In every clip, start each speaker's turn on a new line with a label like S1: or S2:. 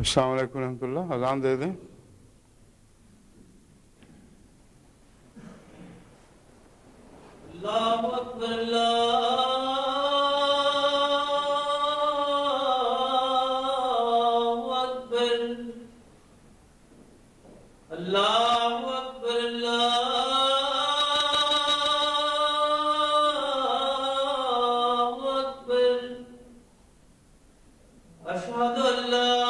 S1: السلام علیکم ورحمۃ اللہ. اذان دے دیں.
S2: اللہ اکبر اللہ اکبر اللہ اکبر اللہ اکبر اشہد ان لا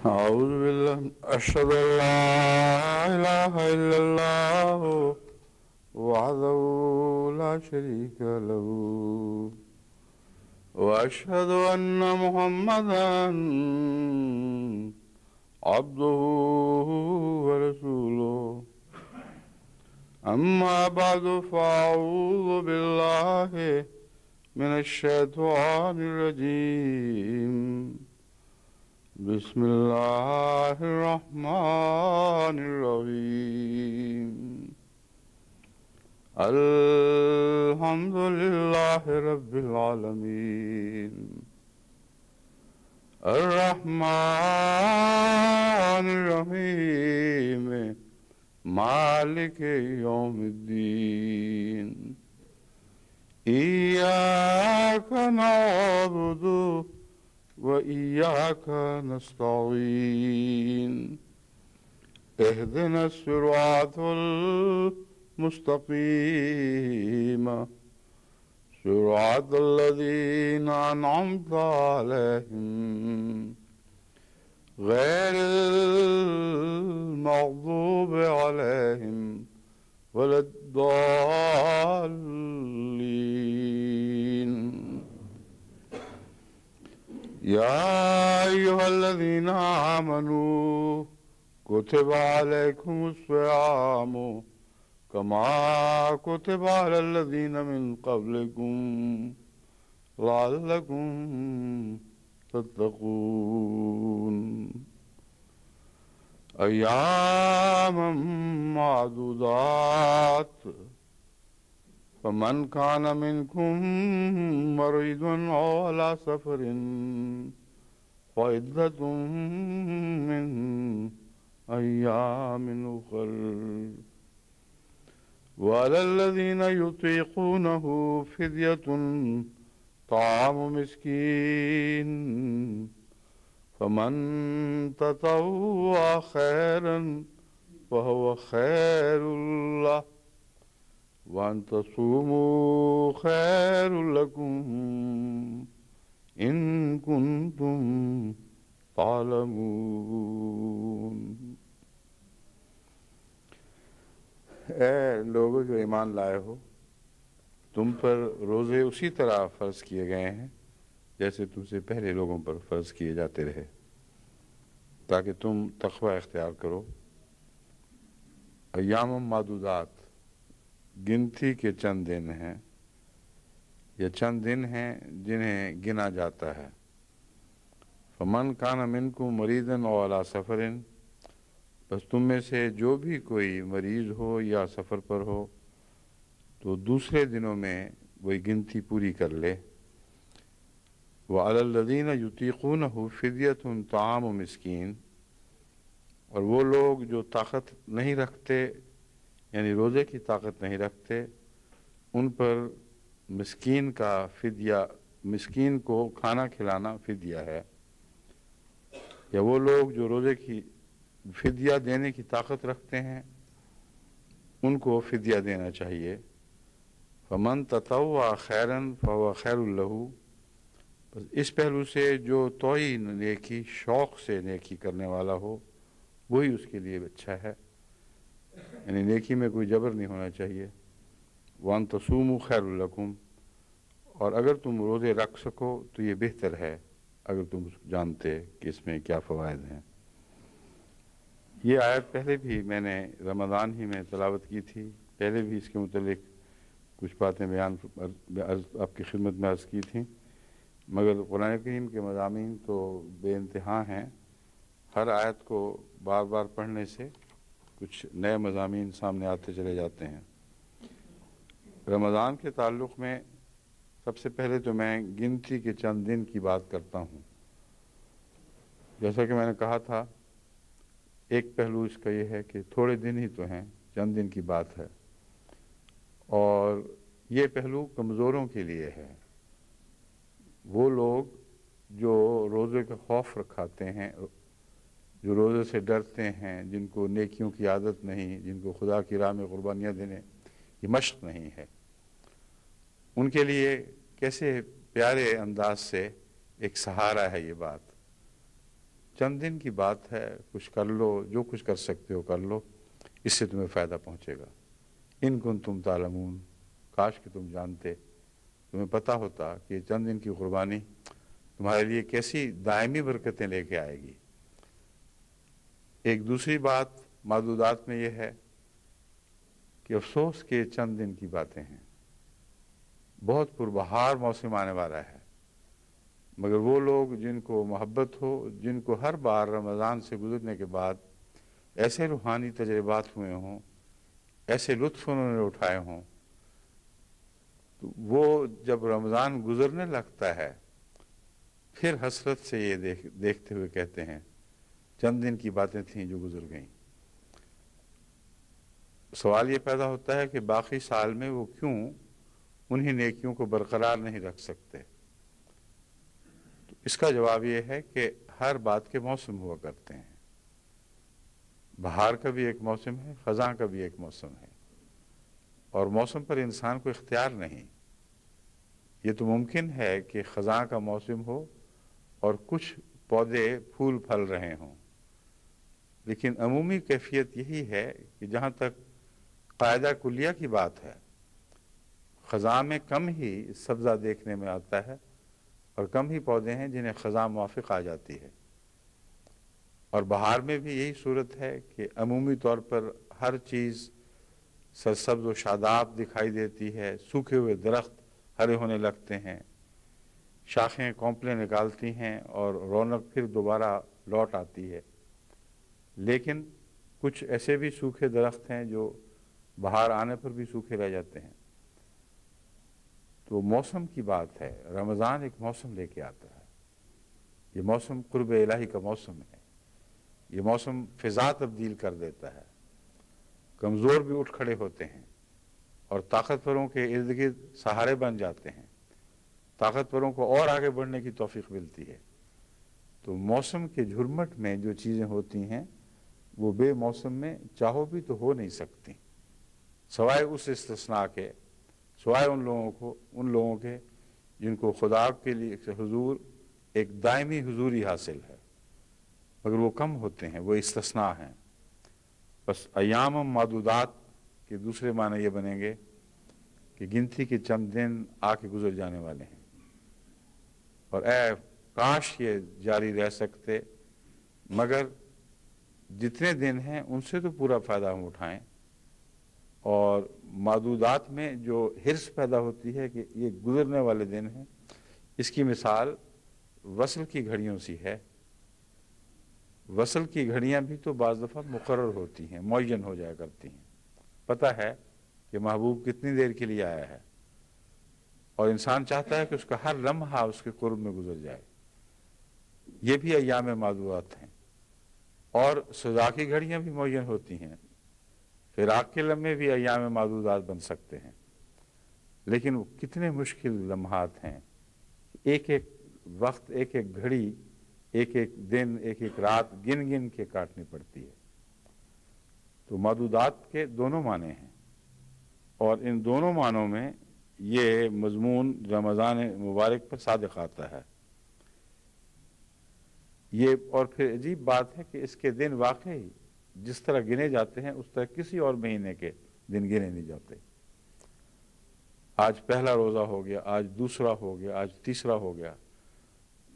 S1: اعوذ باللہ اشہد ان لا الہ الا اللہ وحدہ لا شریک لہ واشہد ان محمدا عبدہ ورسولہ اما بعد فاعوذ باللہ من الشیطان الرجیم بسم اللہ الرحمن الرحیم الحمد للہ رب العالمین الرحمن الرحیم مالک یوم الدین ایاک نعبد وإياك نستعين اهدنا الصراط المستقيم صراط الذين أنعمت عليهم غير المغضوب عليهم ولا الضالين. يا أيها الذين آمنوا كتب عليكم الصيام كما كتب على الذين من قبلكم لعلكم تتقون أياما معدودات فمن كان منكم مريض أو على سفر فعدة من أيام أخر وعلى الذين يطيقونه فدية طعام مسكين فمن تطوع خيرا فهو خير له وَأَن تَصُومُوا خَيْرٌ لَكُمْ إِن كُنتُمْ تعلمون. اے لوگو جو ایمان لائے ہو، تم پر روزے اسی طرح فرض کیے گئے ہیں جیسے تم سے پہلے لوگوں پر فرض کیے جاتے رہے، تاکہ تم تقوی اختیار کرو. ایام معدودات گنتی کے چند دن ہیں، یہ چند دن ہیں جنہیں گنا جاتا ہے۔ فمن کان منکم مریضا او علی سفر، بس تم میں سے جو بھی کوئی مریض ہو یا سفر پر ہو تو دوسرے دنوں میں وہی گنتی پوری کر لے۔ وعلی الذین یطیقونہ فدیۃ طعام مسکین، اور وہ لوگ جو طاقت نہیں رکھتے یعنی روزے کی طاقت نہیں رکھتے، ان پر مسکین کا فدیہ، مسکین کو کھانا کھلانا فدیہ ہے۔ یا وہ لوگ جو روزے کی فدیہ دینے کی طاقت رکھتے ہیں ان کو فدیہ دینا چاہیے۔ فمن تطوع خیرا فهو خیر لہ، بس اس پہلو سے جو توئی نیکی، شوق سے نیکی کرنے والا ہو وہی اس کے لیے اچھا ہے، یعنی نیکی میں کوئی جبر نہیں ہونا چاہیے۔ وان تصوموا خیر لکم، اور اگر تم روزے رکھ سکو تو یہ بہتر ہے اگر تم جانتے کہ اس میں کیا فوائد ہیں۔ یہ آیت پہلے بھی میں نے رمضان ہی میں تلاوت کی تھی، پہلے بھی اس کے متعلق کچھ باتیں بیان آپ کی خدمت میں عرض کی تھیں، مگر قرآن کریم کے مضامین تو بے انتہا ہیں، ہر آیت کو بار بار پڑھنے سے کچھ نئے مضامین سامنے آتے چلے جاتے ہیں۔ رمضان کے تعلق میں سب سے پہلے تو میں گنتی کے چند دن کی بات کرتا ہوں۔ جیسا کہ میں نے کہا تھا، ایک پہلو اس کا یہ ہے کہ تھوڑے دن ہی تو ہیں، چند دن کی بات ہے، اور یہ پہلو کمزوروں کے لیے ہے۔ وہ لوگ جو روزے کا خوف رکھاتے ہیں، جو روزے سے ڈرتے ہیں، جن کو نیکیوں کی عادت نہیں، جن کو خدا کی راہ میں قربانیاں دینے کی مشق نہیں ہے، ان کے لیے کیسے پیارے انداز سے ایک سہارا ہے یہ بات۔ چند دن کی بات ہے، کچھ کر لو، جو کچھ کر سکتے ہو کر لو، اس سے تمہیں فائدہ پہنچے گا۔ ان کنتم تعلمون، کاش کہ تم جانتے، تمہیں پتہ ہوتا کہ چند دن کی قربانی تمہارے لیے کیسی دائمی برکتیں لے کے آئے گی۔ ایک دوسری بات معدودات میں یہ ہے کہ افسوس کے چند دن کی باتیں ہیں، بہت پربہار موسم آنے والا ہے، مگر وہ لوگ جن کو محبت ہو، جن کو ہر بار رمضان سے گزرنے کے بعد ایسے روحانی تجربات ہوئے ہوں، ایسے لطف انہوں نے اٹھائے ہوں، تو وہ جب رمضان گزرنے لگتا ہے پھر حسرت سے یہ دیکھتے ہوئے کہتے ہیں چند دن کی باتیں تھیں جو گزر گئیں۔ سوال یہ پیدا ہوتا ہے کہ باقی سال میں وہ کیوں انہی نیکیوں کو برقرار نہیں رکھ سکتے؟ تو اس کا جواب یہ ہے کہ ہر بات کے موسم ہوا کرتے ہیں۔ بہار کا بھی ایک موسم ہے، خزاں کا بھی ایک موسم ہے، اور موسم پر انسان کو اختیار نہیں۔ یہ تو ممکن ہے کہ خزاں کا موسم ہو اور کچھ پودے پھول پھل رہے ہوں، لیکن عمومی کیفیت یہی ہے کہ جہاں تک قاعدہ کلیہ کی بات ہے، خزاں میں کم ہی سبزہ دیکھنے میں آتا ہے اور کم ہی پودے ہیں جنہیں خزاں موافق آ جاتی ہے۔ اور بہار میں بھی یہی صورت ہے کہ عمومی طور پر ہر چیز سرسبز و شاداب دکھائی دیتی ہے، سوکھے ہوئے درخت ہرے ہونے لگتے ہیں، شاخیں کونپلیں نکالتی ہیں اور رونق پھر دوبارہ لوٹ آتی ہے۔ لیکن کچھ ایسے بھی سوکھے درخت ہیں جو بہار آنے پر بھی سوکھے رہ جاتے ہیں۔ تو موسم کی بات ہے، رمضان ایک موسم لے کے آتا ہے۔ یہ موسم قرب الہی کا موسم ہے، یہ موسم فضا تبدیل کر دیتا ہے، کمزور بھی اٹھ کھڑے ہوتے ہیں اور طاقتوروں کے ارد گرد سہارے بن جاتے ہیں، طاقتوروں کو اور آگے بڑھنے کی توفیق ملتی ہے۔ تو موسم کے جھرمٹ میں جو چیزیں ہوتی ہیں وہ بے موسم میں چاہو بھی تو ہو نہیں سکتی، سوائے اس استثناء کے، سوائے ان لوگوں کے جن کو خدا کے لیے حضور ایک دائمی حضوری حاصل ہے، مگر وہ کم ہوتے ہیں، وہ استثناء ہیں۔ بس ایام معدودات کے دوسرے معنی یہ بنیں گے کہ گنتی کے چند دن آ کے گزر جانے والے ہیں، اور اے کاش یہ جاری رہ سکتے، مگر جتنے دن ہیں ان سے تو پورا فائدہ ہم اٹھائیں، اور معدودات میں جو حرص پیدا ہوتی ہے کہ یہ گزرنے والے دن ہیں، اس کی مثال وصل کی گھڑیوں سی ہے۔ وصل کی گھڑیاں بھی تو بعض دفعہ مقرر ہوتی ہیں، معین ہو جایا کرتی ہیں، پتہ ہے کہ محبوب کتنی دیر کے لیے آیا ہے، اور انسان چاہتا ہے کہ اس کا ہر لمحہ اس کے قرب میں گزر جائے۔ یہ بھی ایام معدودات ہیں۔ اور سزا کی گھڑیاں بھی معین ہوتی ہیں، فراق کے لمحے بھی ایام معدودات بن سکتے ہیں، لیکن وہ کتنے مشکل لمحات ہیں، ایک ایک وقت، ایک ایک گھڑی، ایک ایک دن، ایک ایک رات گن گن کے کاٹنی پڑتی ہے۔ تو معدودات کے دونوں معنی ہیں، اور ان دونوں معنوں میں یہ مضمون رمضان مبارک پر صادق آتا ہے۔ یہ اور پھر عجیب بات ہے کہ اس کے دن واقعی جس طرح گنے جاتے ہیں اس طرح کسی اور مہینے کے دن گنے نہیں جاتے۔ آج پہلا روزہ ہو گیا، آج دوسرا ہو گیا، آج تیسرا ہو گیا،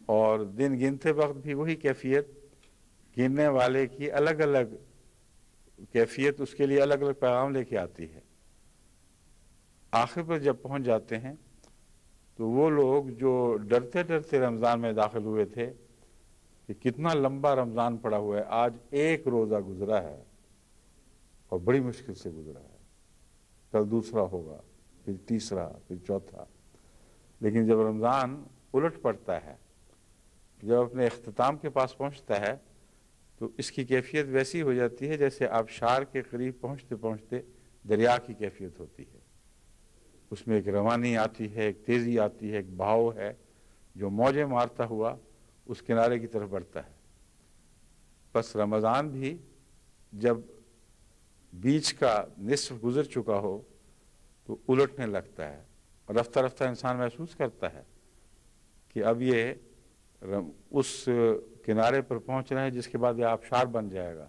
S1: اور دن گنتے وقت بھی وہی کیفیت، گننے والے کی الگ الگ کیفیت اس کے لیے الگ الگ پیغام لے کے آتی ہے۔ آخر پر جب پہنچ جاتے ہیں تو وہ لوگ جو ڈرتے ڈرتے رمضان میں داخل ہوئے تھے کہ کتنا لمبا رمضان پڑا ہوا ہے، آج ایک روزہ گزرا ہے اور بڑی مشکل سے گزرا ہے، کل دوسرا ہوگا، پھر تیسرا، پھر چوتھا، لیکن جب رمضان الٹ پڑتا ہے، جب اپنے اختتام کے پاس پہنچتا ہے تو اس کی کیفیت ویسی ہو جاتی ہے جیسے آبشار کے قریب پہنچتے پہنچتے دریا کی کیفیت ہوتی ہے۔ اس میں ایک روانی آتی ہے، ایک تیزی آتی ہے، ایک بہاؤ ہے جو موجیں مارتا ہوا اس کنارے کی طرف بڑھتا ہے۔ بس رمضان بھی جب بیچ کا نصف گزر چکا ہو تو الٹنے لگتا ہے، اور رفتہ رفتہ انسان محسوس کرتا ہے کہ اب یہ اس کنارے پر پہنچ رہے ہیں جس کے بعد یہ آبشار بن جائے گا،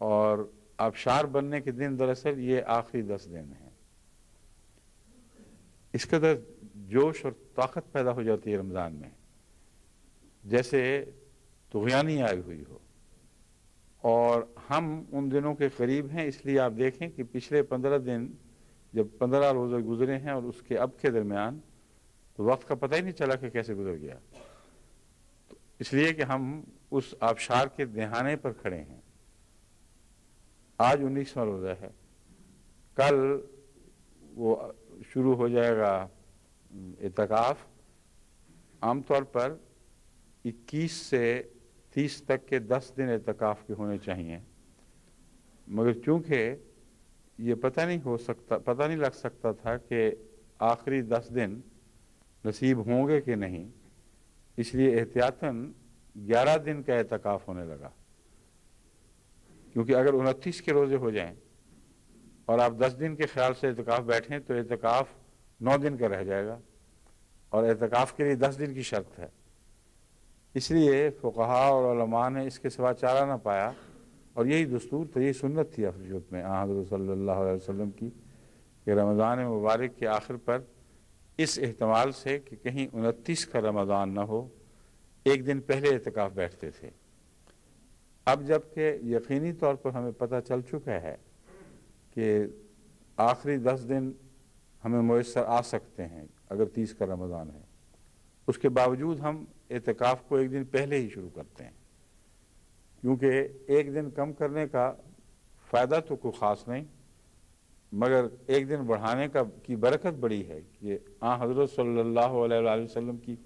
S1: اور آبشار بننے کے دن دراصل یہ آخری 10 دن ہیں۔ اس قدر جوش اور طاقت پیدا ہو جاتی ہے رمضان میں، جیسے طغیانی آئی ہوئی ہو، اور ہم ان دنوں کے قریب ہیں۔ اس لیے آپ دیکھیں کہ پچھلے 15 دن جب 15 روزے گزرے ہیں اور اس کے اب کے درمیان، تو وقت کا پتہ ہی نہیں چلا کہ کیسے گزر گیا، اس لیے کہ ہم اس آبشار کے دہانے پر کھڑے ہیں۔ آج 19واں روزہ ہے، کل وہ شروع ہو جائے گا اعتکاف۔ عام طور پر 21 سے 30 تک کے 10 دن اعتکاف کے ہونے چاہیے، مگر چونکہ یہ پتہ نہیں لگ سکتا تھا کہ آخری 10 دن نصیب ہوں گے کہ نہیں، اس لیے احتیاطاً 11 دن کا اعتکاف ہونے لگا، کیونکہ اگر 29 کے روزے ہو جائیں اور آپ 10 دن کے خیال سے اعتکاف بیٹھیں تو اعتکاف 9 دن کا رہ جائے گا، اور اعتکاف کے لیے 10 دن کی شرط ہے۔ اس لیے فقہاء اور علماء نے اس کے سوا چارہ نہ پایا، اور یہی دستور تھا، یہی سنت تھی افریت میں حضرت صلی اللہ علیہ وسلم کی، کہ رمضان مبارک کے آخر پر اس احتمال سے کہ کہیں 29 کا رمضان نہ ہو، ایک دن پہلے اعتکاف بیٹھتے تھے۔ اب جب کہ یقینی طور پر ہمیں پتہ چل چکا ہے کہ آخری 10 دن ہمیں میسر آ سکتے ہیں اگر 30 کا رمضان ہے، اس کے باوجود ہم اعتکاف کو ایک دن پہلے ہی شروع کرتے ہیں، کیونکہ ایک دن کم کرنے کا فائدہ تو کوئی خاص نہیں، مگر ایک دن بڑھانے کی برکت بڑی ہے کہ حضرت صلی اللہ علیہ وآلہ وسلم کی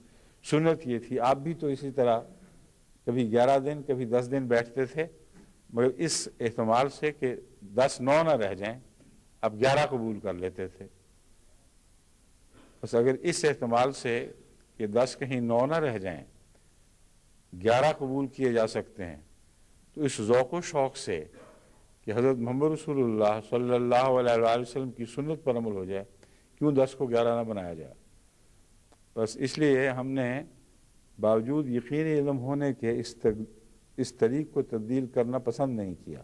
S1: سنت یہ تھی۔ آپ بھی تو اسی طرح کبھی 11 دن کبھی 10 دن بیٹھتے تھے، مگر اس احتمال سے کہ 10 9 نہ رہ جائیں، اب 11 قبول کر لیتے تھے۔ بس اگر اس احتمال سے کہ 10 کہیں 9 نہ رہ جائیں، 11 قبول کیے جا سکتے ہیں، تو اس ذوق و شوق سے کہ حضرت محمد رسول اللہ صلی اللہ علیہ وآلہ وسلم کی سنت پر عمل ہو جائے، کیوں 10 کو 11 نہ بنایا جائے۔ بس اس لیے ہم نے باوجود یقینی علم ہونے کے اس طریق کو تبدیل کرنا پسند نہیں کیا،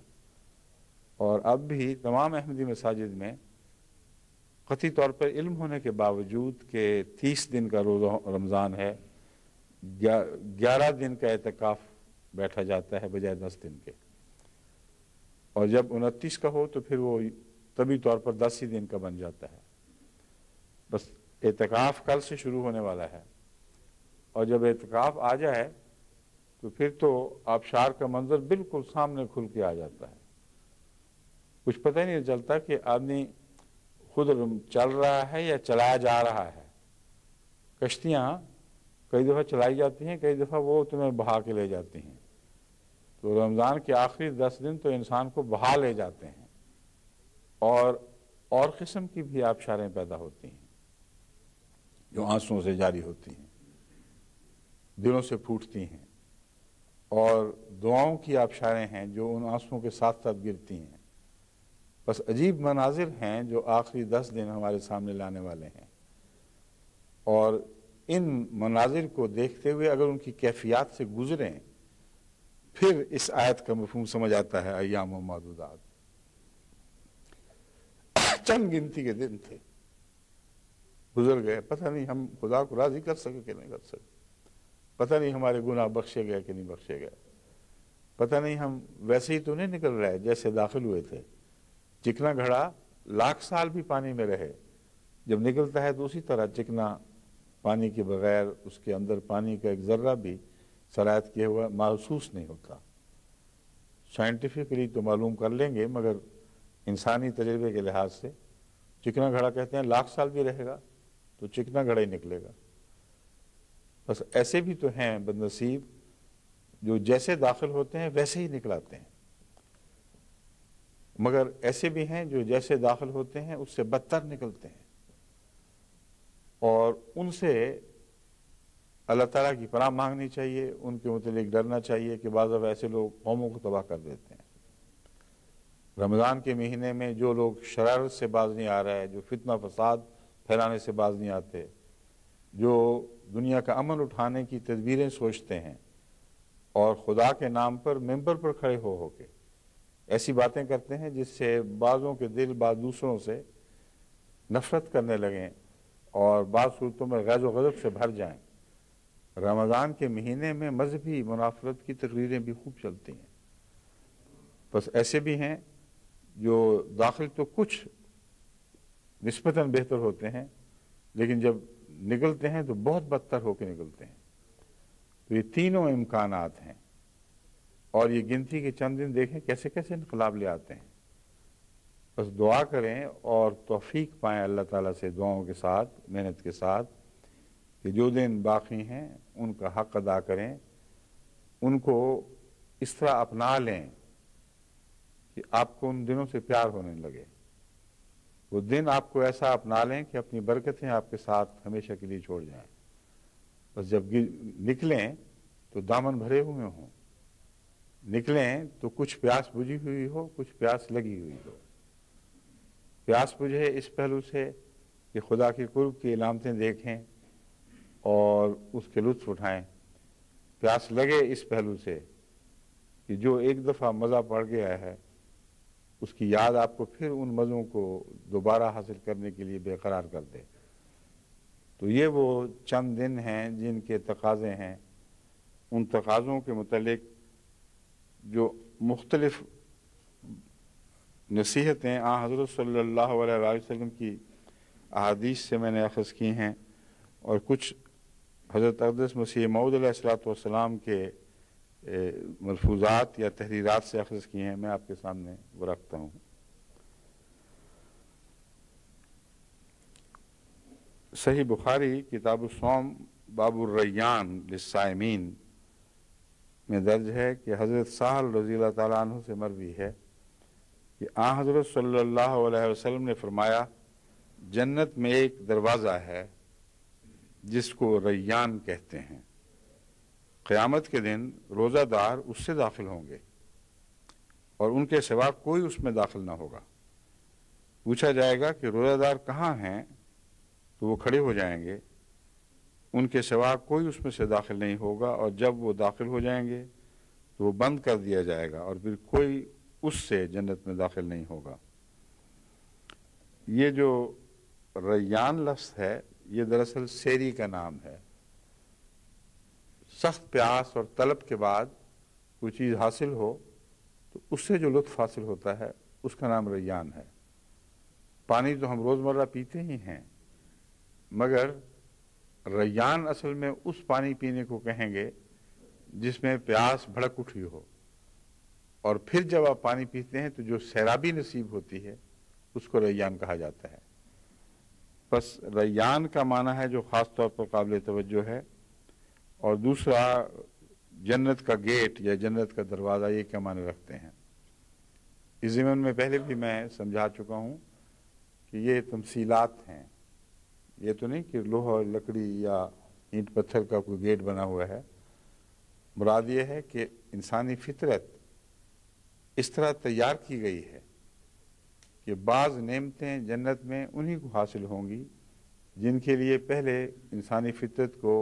S1: اور اب بھی تمام احمدی مساجد میں قطعی طور پر علم ہونے کے باوجود کہ 30 دن کا روزہ رمضان ہے، 11 دن کا اعتکاف بیٹھا جاتا ہے بجائے 10 دن کے، اور جب 29 کا ہو تو پھر وہ طبی طور پر 10 ہی دن کا بن جاتا ہے۔ بس اعتکاف کل سے شروع ہونے والا ہے، اور جب اعتکاف آ جائے تو پھر تو آبشار کا منظر بالکل سامنے کھل کے آ جاتا ہے۔ کچھ پتہ ہی نہیں چلتا کہ آدمی خود چل رہا ہے یا چلایا جا رہا ہے۔ کشتیاں کئی دفعہ چلائی جاتی ہیں، کئی دفعہ وہ تمہیں بہا کے لے جاتی ہیں۔ تو رمضان کے آخری 10 دن تو انسان کو بہا لے جاتے ہیں، اور قسم کی بھی آبشاریں پیدا ہوتی ہیں جو آنسوؤں سے جاری ہوتی ہیں، دلوں سے پھوٹتی ہیں، اور دعاؤں کی آبشاریں ہیں جو ان آنسوؤں کے ساتھ ساتھ گرتی ہیں۔ بس عجیب مناظر ہیں جو آخری 10 دن ہمارے سامنے لانے والے ہیں، اور ان مناظر کو دیکھتے ہوئے اگر ان کی کیفیات سے گزریں پھر اس آیت کا مفہوم سمجھ آتا ہے۔ ایام و معدودات، چند گنتی کے دن تھے، گزر گئے، پتہ نہیں ہم خدا کو راضی کر سکے کہ نہیں کر سکے، پتہ نہیں ہمارے گناہ بخشے گئے کہ نہیں بخشے گئے، پتہ نہیں ہم ویسے ہی تو نہیں نکل رہے جیسے داخل ہوئے تھے۔ چکنا گھڑا 1,00,000 سال بھی پانی میں رہے، جب نکلتا ہے تو اسی طرح چکنا پانی کے بغیر اس کے اندر پانی کا ایک ذرہ بھی سرایت کیا ہوا محسوس نہیں ہوتا۔ سائنٹیفکلی تو معلوم کر لیں گے، مگر انسانی تجربے کے لحاظ سے چکنا گھڑا کہتے ہیں 1,00,000 سال بھی رہے گا تو چکنا گھڑا ہی نکلے گا۔ بس ایسے بھی تو ہیں بدنصیب جو جیسے داخل ہوتے ہیں ویسے ہی نکلاتے ہیں، مگر ایسے بھی ہیں جو جیسے داخل ہوتے ہیں اس سے بدتر نکلتے ہیں، اور ان سے اللہ تعالیٰ کی پناہ مانگنی چاہیے، ان کے متعلق ڈرنا چاہیے کہ بعض دفعہ ایسے لوگ قوموں کو تباہ کر دیتے ہیں۔ رمضان کے مہینے میں جو لوگ شرارت سے باز نہیں آ رہا ہے، جو فتنہ فساد پھیلانے سے باز نہیں آتے، جو دنیا کا امن اٹھانے کی تدبیریں سوچتے ہیں، اور خدا کے نام پر ممبر پر کھڑے ہو کے ایسی باتیں کرتے ہیں جس سے بعضوں کے دل بعض دوسروں سے نفرت کرنے لگیں اور بعض صورتوں میں غیظ و غضب سے بھر جائیں۔ رمضان کے مہینے میں مذہبی منافرت کی تقریریں بھی خوب چلتی ہیں۔ بس ایسے بھی ہیں جو داخل تو کچھ نسبتاً بہتر ہوتے ہیں، لیکن جب نکلتے ہیں تو بہت بدتر ہو کے نکلتے ہیں۔ تو یہ تینوں امکانات ہیں، اور یہ گنتی کے چند دن دیکھیں کیسے کیسے انقلاب لے آتے ہیں۔ بس دعا کریں اور توفیق پائیں اللہ تعالیٰ سے، دعاؤں کے ساتھ، محنت کے ساتھ، کہ جو دن باقی ہیں ان کا حق ادا کریں، ان کو اس طرح اپنا لیں کہ آپ کو ان دنوں سے پیار ہونے لگے۔ وہ دن آپ کو ایسا اپنا لیں کہ اپنی برکتیں آپ کے ساتھ ہمیشہ کے لیے چھوڑ جائیں۔ بس جب نکلیں تو دامن بھرے ہوئے ہوں، نکلیں تو کچھ پیاس بجھی ہوئی ہو، کچھ پیاس لگی ہوئی ہو۔ پیاس بجھے اس پہلو سے کہ خدا کے قرب کی علامتیں دیکھیں اور اس کے لطف اٹھائیں، پیاس لگے اس پہلو سے کہ جو ایک دفعہ مزہ پڑ گیا ہے اس کی یاد آپ کو پھر ان مزوں کو دوبارہ حاصل کرنے کے لیے بے قرار کر دے۔ تو یہ وہ چند دن ہیں جن کے تقاضے ہیں، ان تقاضوں کے متعلق جو مختلف نصیحتیں حضرت صلی اللہ علیہ وسلم کی احادیث سے میں نے اخذ کی ہیں، اور کچھ حضرت اقدس مسیح موعود علیہ السلام کے ملفوظات یا تحریرات سے اخذ کی ہیں، میں آپ کے سامنے وہ رکھتا ہوں۔ صحیح بخاری کتاب الصوم باب الریان للصائمین میں درج ہے کہ حضرت سہل رضی اللہ تعالیٰ عنہ سے مروی ہے کہ حضرت صلی اللہ علیہ وسلم نے فرمایا، جنت میں ایک دروازہ ہے جس کو ریان کہتے ہیں، قیامت کے دن روزہ دار اس سے داخل ہوں گے اور ان کے سوا کوئی اس میں داخل نہ ہوگا۔ پوچھا جائے گا کہ روزہ دار کہاں ہیں؟ تو وہ کھڑے ہو جائیں گے، ان کے سوا کوئی اس میں سے داخل نہیں ہوگا، اور جب وہ داخل ہو جائیں گے تو وہ بند کر دیا جائے گا اور پھر کوئی اس سے جنت میں داخل نہیں ہوگا۔ یہ جو ریان لفظ ہے یہ دراصل سیری کا نام ہے۔ سخت پیاس اور طلب کے بعد کوئی چیز حاصل ہو تو اس سے جو لطف حاصل ہوتا ہے اس کا نام ریان ہے۔ پانی تو ہم روزمرہ پیتے ہی ہیں، مگر ریان اصل میں اس پانی پینے کو کہیں گے جس میں پیاس بھڑک اٹھی ہو، اور پھر جب آپ پانی پیتے ہیں تو جو سیرابی نصیب ہوتی ہے اس کو ریان کہا جاتا ہے۔ بس ریان کا معنی ہے جو خاص طور پر قابل توجہ ہے، اور دوسرا جنت کا گیٹ یا جنت کا دروازہ، یہ کیا معنی رکھتے ہیں۔ اس ضمن میں پہلے بھی میں سمجھا چکا ہوں کہ یہ تمثیلات ہیں، یہ تو نہیں کہ لوہا لکڑی یا اینٹ پتھر کا کوئی گیٹ بنا ہوا ہے۔ مراد یہ ہے کہ انسانی فطرت اس طرح تیار کی گئی ہے کہ بعض نعمتیں جنت میں انہی کو حاصل ہوں گی جن کے لیے پہلے انسانی فطرت کو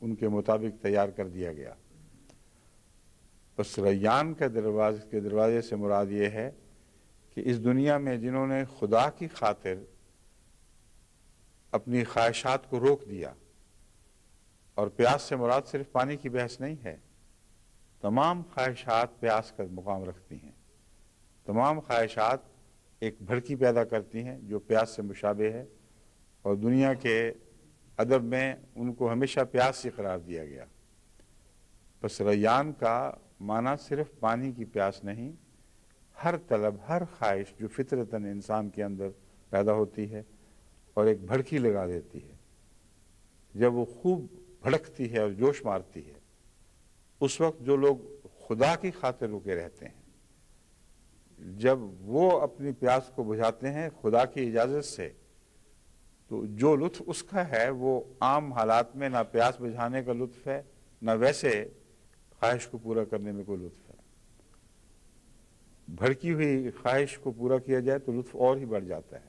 S1: ان کے مطابق تیار کر دیا گیا۔ بس ریان کے دروازے سے مراد یہ ہے کہ اس دنیا میں جنہوں نے خدا کی خاطر اپنی خواہشات کو روک دیا، اور پیاس سے مراد صرف پانی کی بحث نہیں ہے، تمام خواہشات پیاس کا مقام رکھتی ہیں، تمام خواہشات ایک بھڑکی پیدا کرتی ہیں جو پیاس سے مشابہ ہے، اور دنیا کے ادب میں ان کو ہمیشہ پیاس سے قرار دیا گیا۔ بس ریان کا معنی صرف پانی کی پیاس نہیں، ہر طلب، ہر خواہش جو فطرتاً انسان کے اندر پیدا ہوتی ہے اور ایک بھڑکی لگا دیتی ہے، جب وہ خوب بھڑکتی ہے اور جوش مارتی ہے، اس وقت جو لوگ خدا کی خاطر رکے رہتے ہیں، جب وہ اپنی پیاس کو بجھاتے ہیں خدا کی اجازت سے، تو جو لطف اس کا ہے وہ عام حالات میں نہ پیاس بجھانے کا لطف ہے، نہ ویسے خواہش کو پورا کرنے میں کوئی لطف ہے۔ بھڑکی ہوئی خواہش کو پورا کیا جائے تو لطف اور ہی بڑھ جاتا ہے،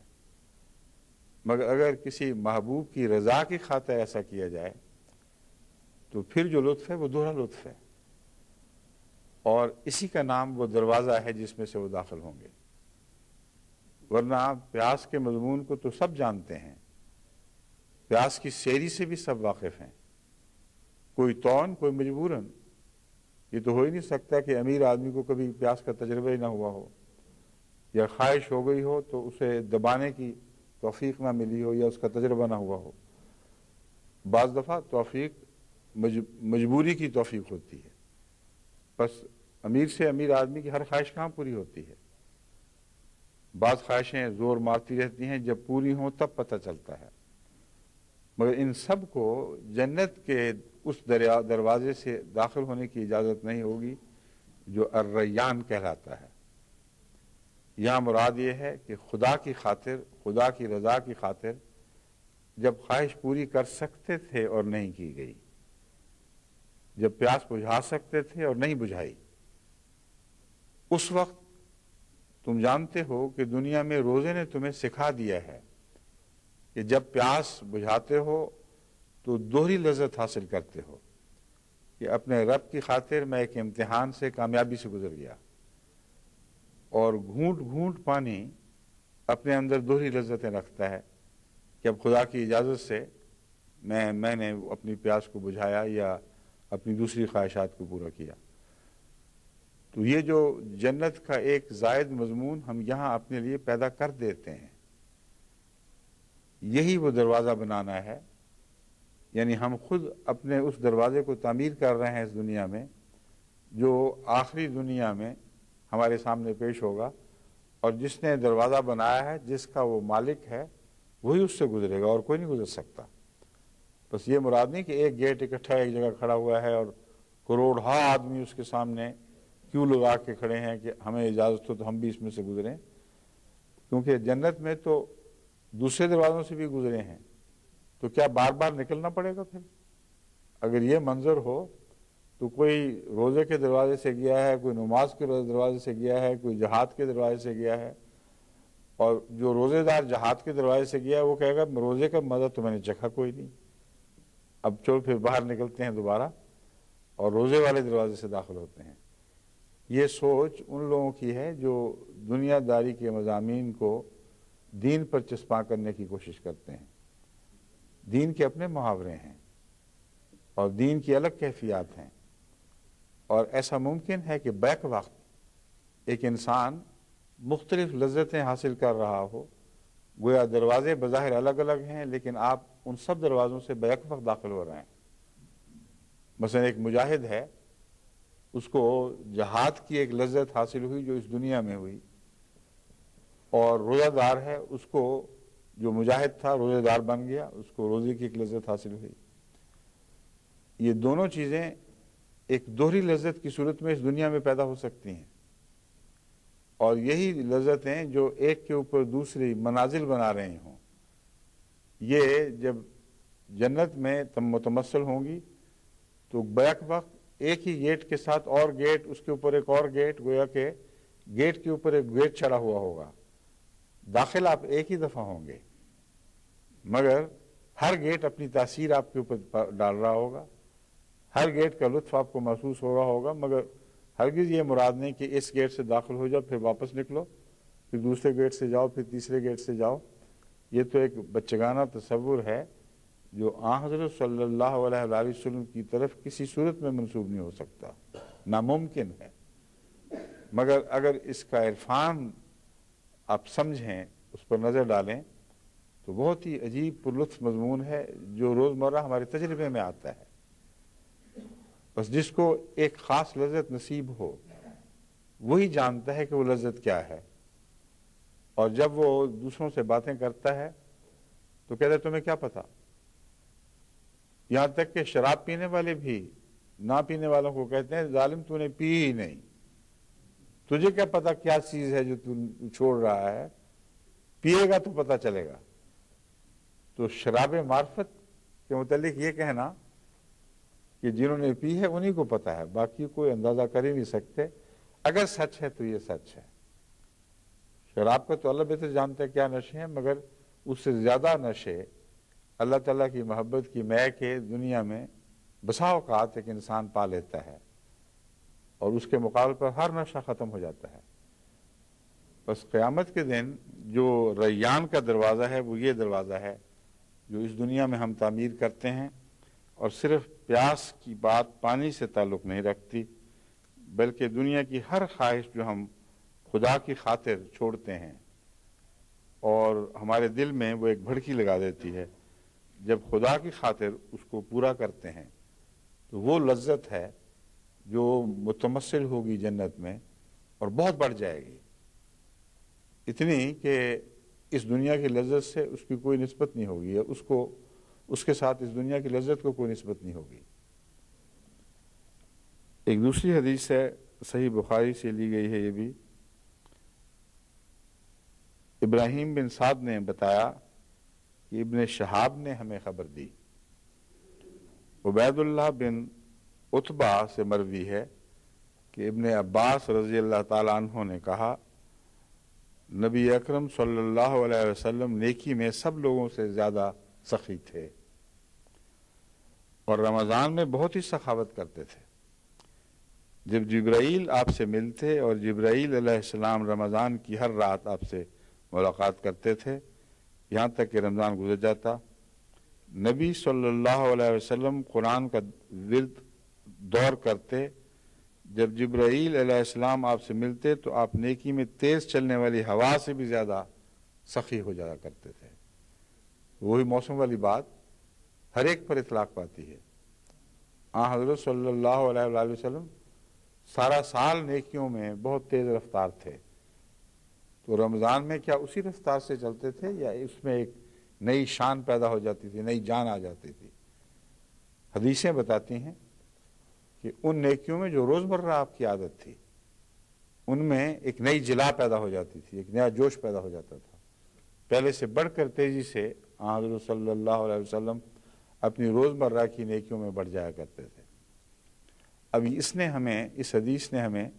S1: مگر اگر کسی محبوب کی رضا کی خاطر ایسا کیا جائے تو پھر جو لطف ہے وہ دوہرا لطف ہے، اور اسی کا نام وہ دروازہ ہے جس میں سے وہ داخل ہوں گے۔ ورنہ پیاس کے مضمون کو تو سب جانتے ہیں، پیاس کی سیری سے بھی سب واقف ہیں، کوئی طون کوئی مجبوراً۔ یہ تو ہو ہی نہیں سکتا کہ امیر آدمی کو کبھی پیاس کا تجربہ ہی نہ ہوا ہو، یا خواہش ہو گئی ہو تو اسے دبانے کی توفیق نہ ملی ہو یا اس کا تجربہ نہ ہوا ہو۔ بعض دفعہ توفیق مجبوری کی توفیق ہوتی ہے، بس امیر سے امیر آدمی کی ہر خواہش کہاں پوری ہوتی ہے۔ بعض خواہشیں زور مارتی رہتی ہیں، جب پوری ہوں تب پتہ چلتا ہے، مگر ان سب کو جنت کے اس دروازے سے داخل ہونے کی اجازت نہیں ہوگی جو الریان کہلاتا ہے۔ یہاں مراد یہ ہے کہ خدا کی خاطر، خدا کی رضا کی خاطر جب خواہش پوری کر سکتے تھے اور نہیں کی گئی، جب پیاس بجھا سکتے تھے اور نہیں بجھائی، اس وقت تم جانتے ہو کہ دنیا میں روزے نے تمہیں سکھا دیا ہے کہ جب پیاس بجھاتے ہو تو دوہری لذت حاصل کرتے ہو، کہ اپنے رب کی خاطر میں ایک امتحان سے کامیابی سے گزر گیا، اور گھونٹ گھونٹ پانی اپنے اندر دوہری لذتیں رکھتا ہے کہ اب خدا کی اجازت سے میں نے اپنی پیاس کو بجھایا یا اپنی دوسری خواہشات کو پورا کیا۔ تو یہ جو جنت کا ایک زائد مضمون ہم یہاں اپنے لیے پیدا کر دیتے ہیں، یہی وہ دروازہ بنانا ہے، یعنی ہم خود اپنے اس دروازے کو تعمیر کر رہے ہیں اس دنیا میں، جو آخری دنیا میں ہمارے سامنے پیش ہوگا، اور جس نے دروازہ بنایا ہے، جس کا وہ مالک ہے، وہی اس سے گزرے گا اور کوئی نہیں گزر سکتا۔ بس یہ مراد نہیں کہ ایک گیٹ اکٹھا ایک جگہ کھڑا ہوا ہے اور کروڑہا آدمی اس کے سامنے کیوں لگا کے کھڑے ہیں کہ ہمیں اجازت ہو تو ہم بھی اس میں سے گزریں، کیونکہ جنت میں تو دوسرے دروازوں سے بھی گزرے ہیں، تو کیا بار بار نکلنا پڑے گا؟ پھر اگر یہ منظر ہو تو کوئی روزے کے دروازے سے گیا ہے، کوئی نماز کے دروازے سے گیا ہے، کوئی جہاد کے دروازے سے گیا ہے، اور جو روزے دار جہاد کے دروازے سے گیا ہے وہ کہے گا روزے کا مزہ تو میں نے چکھا کوئی نہیں، اب چلو پھر باہر نکلتے ہیں دوبارہ اور روزے والے دروازے سے داخل ہوتے ہیں۔ یہ سوچ ان لوگوں کی ہے جو دنیا داری کے مضامین کو دین پر چسپاں کرنے کی کوشش کرتے ہیں۔ دین کے اپنے محاورے ہیں اور دین کی الگ کیفیات ہیں، اور ایسا ممکن ہے کہ بیک وقت ایک انسان مختلف لذتیں حاصل کر رہا ہو، گویا دروازے بظاہر الگ الگ ہیں لیکن آپ ان سب دروازوں سے بیک وقت داخل ہو رہے ہیں۔ مثلا ایک مجاہد ہے، اس کو جہاد کی ایک لذت حاصل ہوئی جو اس دنیا میں ہوئی، اور روزہ دار ہے، اس کو جو مجاہد تھا روزہ دار بن گیا، اس کو روزے کی ایک لذت حاصل ہوئی۔ یہ دونوں چیزیں ایک دوہری لذت کی صورت میں اس دنیا میں پیدا ہو سکتی ہیں، اور یہی لذتیں جو ایک کے اوپر دوسری منازل بنا رہے ہوں، یہ جب جنت میں متمثل ہوں گی تو بیک وقت ایک ہی گیٹ کے ساتھ اور گیٹ، اس کے اوپر ایک اور گیٹ، گویا کہ گیٹ کے اوپر ایک گیٹ چڑھا ہوا ہوگا۔ داخل آپ ایک ہی دفعہ ہوں گے، مگر ہر گیٹ اپنی تاثیر آپ کے اوپر ڈال رہا ہوگا، ہر گیٹ کا لطف آپ کو محسوس ہو رہا ہوگا، مگر ہرگز یہ مراد نہیں کہ اس گیٹ سے داخل ہو جاؤ پھر واپس نکلو، پھر دوسرے گیٹ سے جاؤ، پھر تیسرے گیٹ سے جاؤ۔ یہ تو ایک بچگانہ تصور ہے جو آن حضرت صلی اللہ علیہ وآلہ وسلم کی طرف کسی صورت میں منسوب نہیں ہو سکتا، ناممکن ہے۔ مگر اگر اس کا عرفان آپ سمجھیں، اس پر نظر ڈالیں، تو بہت ہی عجیب پرلطف مضمون ہے جو روزمرہ ہمارے تجربے میں آتا ہے۔ بس جس کو ایک خاص لذت نصیب ہو وہی جانتا ہے کہ وہ لذت کیا ہے، اور جب وہ دوسروں سے باتیں کرتا ہے تو کہتا ہے تمہیں کیا پتا؟ یہاں تک کہ شراب پینے والے بھی نہ پینے والوں کو کہتے ہیں ظالم تو نے پی ہی نہیں، تجھے کیا پتا کیا چیز ہے جو تو چھوڑ رہا ہے، پیے گا تو پتا چلے گا۔ تو شراب معرفت کے متعلق یہ کہنا کہ جنہوں نے پی ہے انہی کو پتا ہے، باقی کوئی اندازہ کر ہی نہیں سکتے۔ اگر سچ ہے تو یہ سچ ہے۔ شراب کا تو اللہ بہتر جانتا ہے کیا نشے ہیں، مگر اس سے زیادہ نشے اللہ تعالیٰ کی محبت کی مے کے دنیا میں بسا اوقات ایک انسان پا لیتا ہے، اور اس کے مقابل پر ہر نشہ ختم ہو جاتا ہے۔ بس قیامت کے دن جو ریان کا دروازہ ہے وہ یہ دروازہ ہے جو اس دنیا میں ہم تعمیر کرتے ہیں، اور صرف پیاس کی بات پانی سے تعلق نہیں رکھتی، بلکہ دنیا کی ہر خواہش جو ہم خدا کی خاطر چھوڑتے ہیں اور ہمارے دل میں وہ ایک بھڑکی لگا دیتی ہے، جب خدا کی خاطر اس کو پورا کرتے ہیں تو وہ لذت ہے جو متمثل ہوگی جنت میں اور بہت بڑھ جائے گی، اتنی کہ اس دنیا کی لذت سے اس کی کوئی نسبت نہیں ہوگی، اس کے ساتھ اس دنیا کی لذت کو کوئی نسبت نہیں ہوگی۔ ایک دوسری حدیث ہے، صحیح بخاری سے لی گئی ہے، یہ بھی ابراہیم بن سعد نے بتایا کہ ابن شہاب نے ہمیں خبر دی، عبید اللہ بن عتبہ سے مروی ہے کہ ابن عباس رضی اللہ تعالیٰ عنہ نے کہا نبی اکرم صلی اللہ علیہ وسلم نیکی میں سب لوگوں سے زیادہ سخی تھے اور رمضان میں بہت ہی سخاوت کرتے تھے۔ جب جبرائیل آپ سے ملتے اور جبرائیل علیہ السلام رمضان کی ہر رات آپ سے ملاقات کرتے تھے یہاں تک کہ رمضان گزر جاتا، نبی صلی اللہ علیہ وسلم قرآن کا ورد دور کرتے، جب جبرائیل علیہ السلام آپ سے ملتے تو آپ نیکی میں تیز چلنے والی ہوا سے بھی زیادہ سخی ہو جایا کرتے تھے۔ وہی موسم والی بات ہر ایک پر اطلاق پاتی ہے۔ حضرت صلی اللہ علیہ وآلہ وسلم سارا سال نیکیوں میں بہت تیز رفتار تھے، تو رمضان میں کیا اسی رفتار سے چلتے تھے یا اس میں ایک نئی شان پیدا ہو جاتی تھی، نئی جان آ جاتی تھی؟ حدیثیں بتاتی ہیں کہ ان نیکیوں میں جو روزمرہ آپ کی عادت تھی ان میں ایک نئی جلا پیدا ہو جاتی تھی، ایک نیا جوش پیدا ہو جاتا تھا، پہلے سے بڑھ کر تیزی سے حضرت صلی اللہ علیہ وسلم اپنی روزمرہ کی نیکیوں میں بڑھ جایا کرتے تھے۔ اب اس حدیث نے ہمیں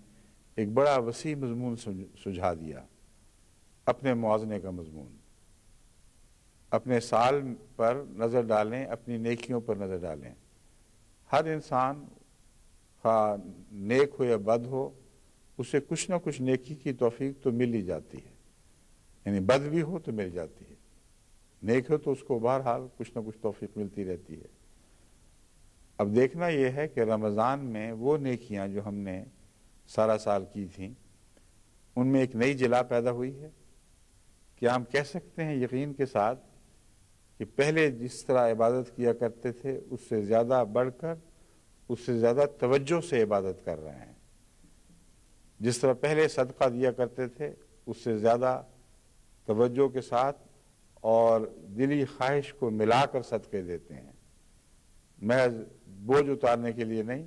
S1: ایک بڑا وسیع مضمون سجھا دیا، اپنے موازنے کا مضمون۔ اپنے سال پر نظر ڈالیں، اپنی نیکیوں پر نظر ڈالیں۔ ہر انسان خواہ نیک ہو یا بد ہو، اسے کچھ نہ کچھ نیکی کی توفیق تو مل ہی جاتی ہے، یعنی بد بھی ہو تو مل جاتی ہے، نیک ہو تو اس کو بہرحال کچھ نہ کچھ توفیق ملتی رہتی ہے۔ اب دیکھنا یہ ہے کہ رمضان میں وہ نیکیاں جو ہم نے سارا سال کی تھیں ان میں ایک نئی جلا پیدا ہوئی ہے کیا ہم کہہ سکتے ہیں یقین کے ساتھ کہ پہلے جس طرح عبادت کیا کرتے تھے اس سے زیادہ بڑھ کر، اس سے زیادہ توجہ سے عبادت کر رہے ہیں؟ جس طرح پہلے صدقہ دیا کرتے تھے اس سے زیادہ توجہ کے ساتھ اور دلی خواہش کو ملا کر صدقے دیتے ہیں، محض بوجھ اتارنے کے لیے نہیں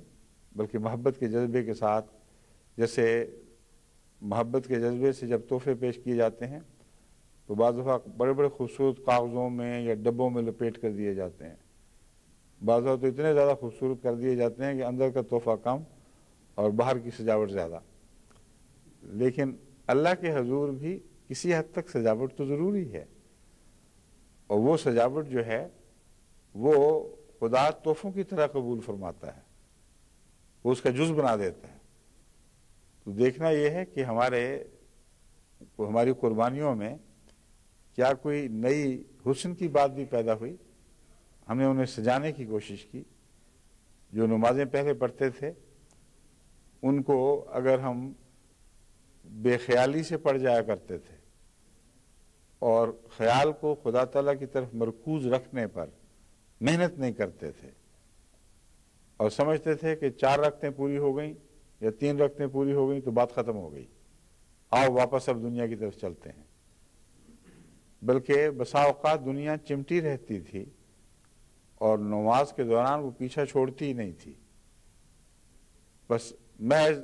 S1: بلکہ محبت کے جذبے کے ساتھ۔ جیسے محبت کے جذبے سے جب تحفے پیش کیے جاتے ہیں تو بعض دفعہ بڑے بڑے خوبصورت کاغذوں میں یا ڈبوں میں لپیٹ کر دیے جاتے ہیں، بعض دفعہ تو اتنے زیادہ خوبصورت کر دیے جاتے ہیں کہ اندر کا تحفہ کم اور باہر کی سجاوٹ زیادہ۔ لیکن اللہ کے حضور بھی کسی حد تک سجاوٹ تو ضروری ہے، اور وہ سجاوٹ جو ہے وہ خدا تحفوں کی طرح قبول فرماتا ہے، وہ اس کا جز بنا دیتا ہے۔ تو دیکھنا یہ ہے کہ ہماری قربانیوں میں کیا کوئی نئی حسن کی بات بھی پیدا ہوئی، ہم نے انہیں سجانے کی کوشش کی۔ جو نمازیں پہلے پڑھتے تھے ان کو اگر ہم بے خیالی سے پڑھ جایا کرتے تھے اور خیال کو خدا تعالیٰ کی طرف مرکوز رکھنے پر محنت نہیں کرتے تھے اور سمجھتے تھے کہ 4 رکعتیں پوری ہو گئیں یا 3 رکعتیں پوری ہو گئیں تو بات ختم ہو گئی، آؤ واپس اب دنیا کی طرف چلتے ہیں، بلکہ بسا اوقات دنیا چمٹی رہتی تھی اور نماز کے دوران وہ پیچھا چھوڑتی ہی نہیں تھی، بس محض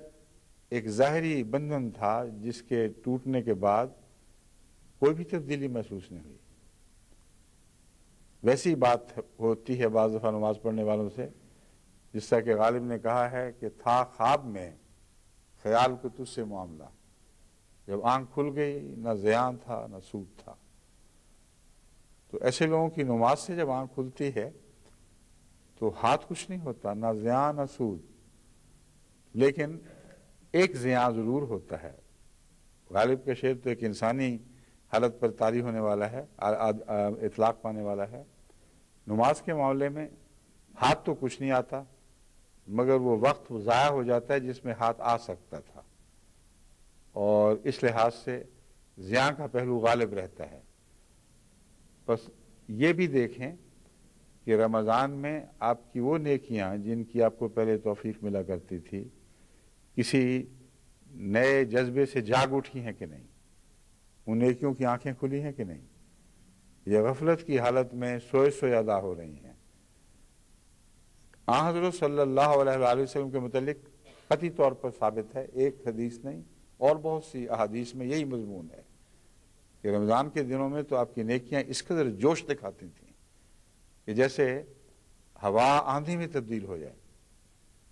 S1: ایک ظاہری بندھن تھا جس کے ٹوٹنے کے بعد کوئی بھی تبدیلی محسوس نہیں ہوئی۔ ویسی بات ہوتی ہے بعض دفعہ نماز پڑھنے والوں سے، جس طرح کہ غالب نے کہا ہے کہ تھا خواب میں خیال کو تجھ سے معاملہ، جب آنکھ کھل گئی نہ زیان تھا نہ سود تھا۔ تو ایسے لوگوں کی نماز سے جب آنکھ کھلتی ہے تو ہاتھ کچھ نہیں ہوتا، نہ زیان نہ سود، لیکن ایک زیان ضرور ہوتا ہے۔ غالب کا شعر تو ایک انسانی حالت پر طاری ہونے والا ہے، اطلاق پانے والا ہے۔ نماز کے معاملے میں ہاتھ تو کچھ نہیں آتا مگر وہ وقت ضائع ہو جاتا ہے جس میں ہاتھ آ سکتا تھا، اور اس لحاظ سے زیان کا پہلو غالب رہتا ہے۔ بس یہ بھی دیکھیں کہ رمضان میں آپ کی وہ نیکیاں جن کی آپ کو پہلے توفیق ملا کرتی تھی کسی نئے جذبے سے جاگ اٹھی ہیں کہ نہیں، ان نیکیوں کی آنکھیں کھلی ہیں کہ نہیں، یہ غفلت کی حالت میں سوئے سوئے ادا ہو رہی ہیں۔ آن حضرت صلی اللہ علیہ وآلہ وسلم کے متعلق قطعی طور پر ثابت ہے، ایک حدیث نہیں اور بہت سی احادیث میں یہی مضمون ہے کہ رمضان کے دنوں میں تو آپ کی نیکیاں اس قدر جوش دکھاتی تھیں کہ جیسے ہوا آندھی میں تبدیل ہو جائے،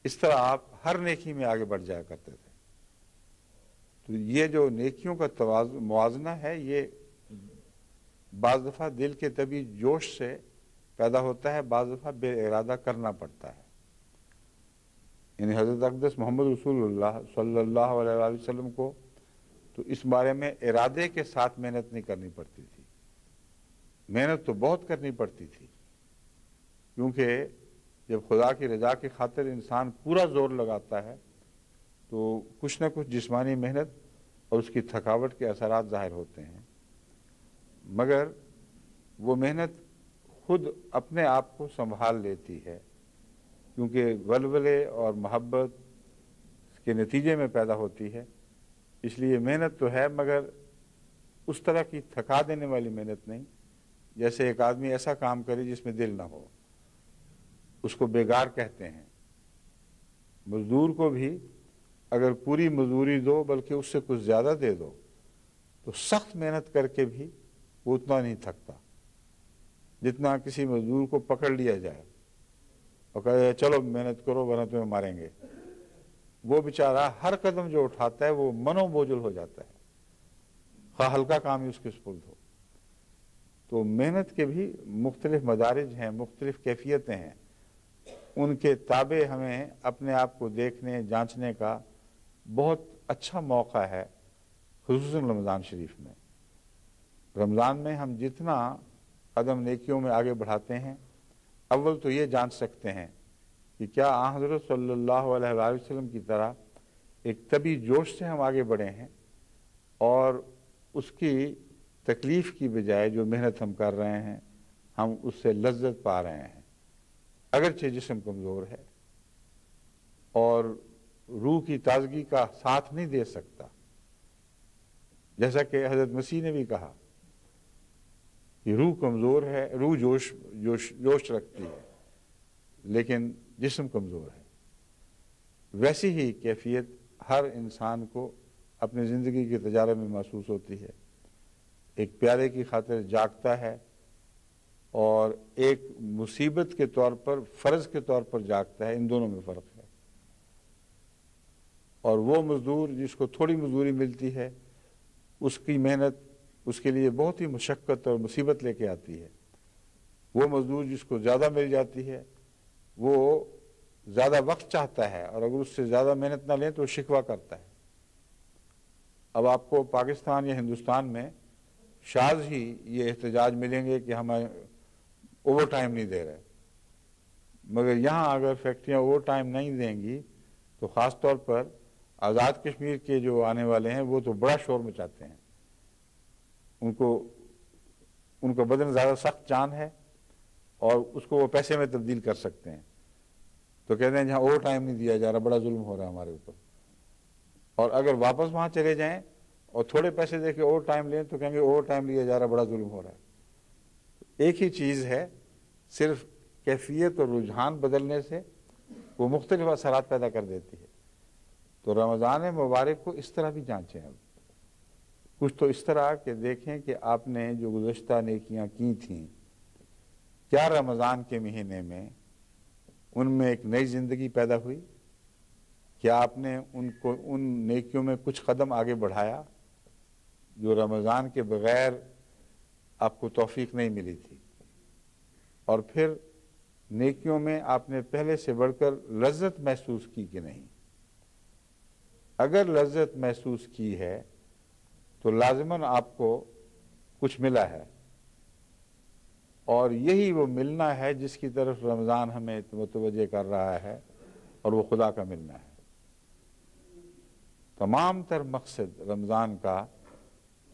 S1: اس طرح آپ ہر نیکی میں آگے بڑھ جایا کرتے تھے۔ تو یہ جو نیکیوں کا موازنہ ہے یہ بعض دفعہ دل کے طبعی جوش سے پیدا ہوتا ہے، بعض دفعہ بے ارادہ کرنا پڑتا ہے۔ یعنی حضرت اقدس محمد رسول اللہ صلی اللہ علیہ وآلہ وسلم کو تو اس بارے میں ارادے کے ساتھ محنت نہیں کرنی پڑتی تھی، محنت تو بہت کرنی پڑتی تھی، کیونکہ جب خدا کی رضا کی خاطر انسان پورا زور لگاتا ہے تو کچھ نہ کچھ جسمانی محنت اور اس کی تھکاوٹ کے اثرات ظاہر ہوتے ہیں، مگر وہ محنت خود اپنے آپ کو سنبھال لیتی ہے، کیونکہ ولولے اور محبت کے نتیجے میں پیدا ہوتی ہے۔ اس لیے محنت تو ہے مگر اس طرح کی تھکا دینے والی محنت نہیں، جیسے ایک آدمی ایسا کام کرے جس میں دل نہ ہو، اس کو بیگار کہتے ہیں۔ مزدور کو بھی اگر پوری مزدوری دو بلکہ اس سے کچھ زیادہ دے دو تو سخت محنت کر کے بھی وہ اتنا نہیں تھکتا جتنا کسی مزدور کو پکڑ لیا جائے اور کہے چلو محنت کرو ورنہ تمہیں ماریں گے، وہ بیچارہ ہر قدم جو اٹھاتا ہے وہ منو بوجھل ہو جاتا ہے، خواہ ہلکا کام ہی اس کے سپرد ہو۔ تو محنت کے بھی مختلف مدارج ہیں، مختلف کیفیتیں ہیں، ان کے تابع ہمیں اپنے آپ کو دیکھنے جانچنے کا بہت اچھا موقع ہے، خصوصاً رمضان شریف میں۔ رمضان میں ہم جتنا قدم نیکیوں میں آگے بڑھاتے ہیں، اول تو یہ جانچ سکتے ہیں کہ کیا آن حضرت صلی اللہ علیہ وآلہ وسلم کی طرح ایک طبعی جوش سے ہم آگے بڑھے ہیں اور اس کی تکلیف کی بجائے جو محنت ہم کر رہے ہیں ہم اس سے لذت پا رہے ہیں، اگرچہ جسم کمزور ہے اور روح کی تازگی کا ساتھ نہیں دے سکتا، جیسا کہ حضرت مسیح نے بھی کہا کہ روح کمزور ہے، روح جوش رکھتی ہے لیکن جسم کمزور ہے۔ ویسی ہی کیفیت ہر انسان کو اپنی زندگی کے تجارب میں محسوس ہوتی ہے۔ ایک پیارے کی خاطر جاگتا ہے اور ایک مصیبت کے طور پر، فرض کے طور پر جاگتا ہے، ان دونوں میں فرق ہے۔ اور وہ مزدور جس کو تھوڑی مزدوری ملتی ہے اس کی محنت اس کے لیے بہت ہی مشقت اور مصیبت لے کے آتی ہے، وہ مزدور جس کو زیادہ مل جاتی ہے وہ زیادہ وقت چاہتا ہے اور اگر اس سے زیادہ محنت نہ لیں تو شکوہ کرتا ہے۔ اب آپ کو پاکستان یا ہندوستان میں شاذ ہی یہ احتجاج ملیں گے کہ ہمیں اوور ٹائم نہیں دے رہے، مگر یہاں اگر فیکٹریاں اوور ٹائم نہیں دیں گی تو خاص طور پر آزاد کشمیر کے جو آنے والے ہیں وہ تو بڑا شور مچاتے ہیں، ان کا بدن زیادہ سخت جان ہے اور اس کو وہ پیسے میں تبدیل کر سکتے ہیں، تو کہتے ہیں جہاں اوور ٹائم نہیں دیا جا رہا بڑا ظلم ہو رہا ہے ہمارے اوپر، اور اگر واپس وہاں چلے جائیں اور تھوڑے پیسے دے کے اوور ٹائم لیں تو کہیں گے اوور ٹائم لیا جا رہا بڑا ظلم ہو رہا ہے۔ ایک ہی چیز ہے، صرف کیفیت اور رجحان بدلنے سے وہ مختلف اثرات پیدا کر دیتی ہے۔ تو رمضان مبارک کو اس طرح بھی جانچیں، اب کچھ تو اس طرح کہ دیکھیں کہ آپ نے جو گزشتہ نیکیاں کی تھیں کیا رمضان کے مہینے میں ان میں ایک نئی زندگی پیدا ہوئی، کیا آپ نے ان نیکیوں میں کچھ قدم آگے بڑھایا جو رمضان کے بغیر آپ کو توفیق نہیں ملی تھی، اور پھر نیکیوں میں آپ نے پہلے سے بڑھ کر لذت محسوس کی کہ نہیں؟ اگر لذت محسوس کی ہے تو لازماً آپ کو کچھ ملا ہے، اور یہی وہ ملنا ہے جس کی طرف رمضان ہمیں متوجہ کر رہا ہے، اور وہ خدا کا ملنا ہے۔ تمام تر مقصد رمضان کا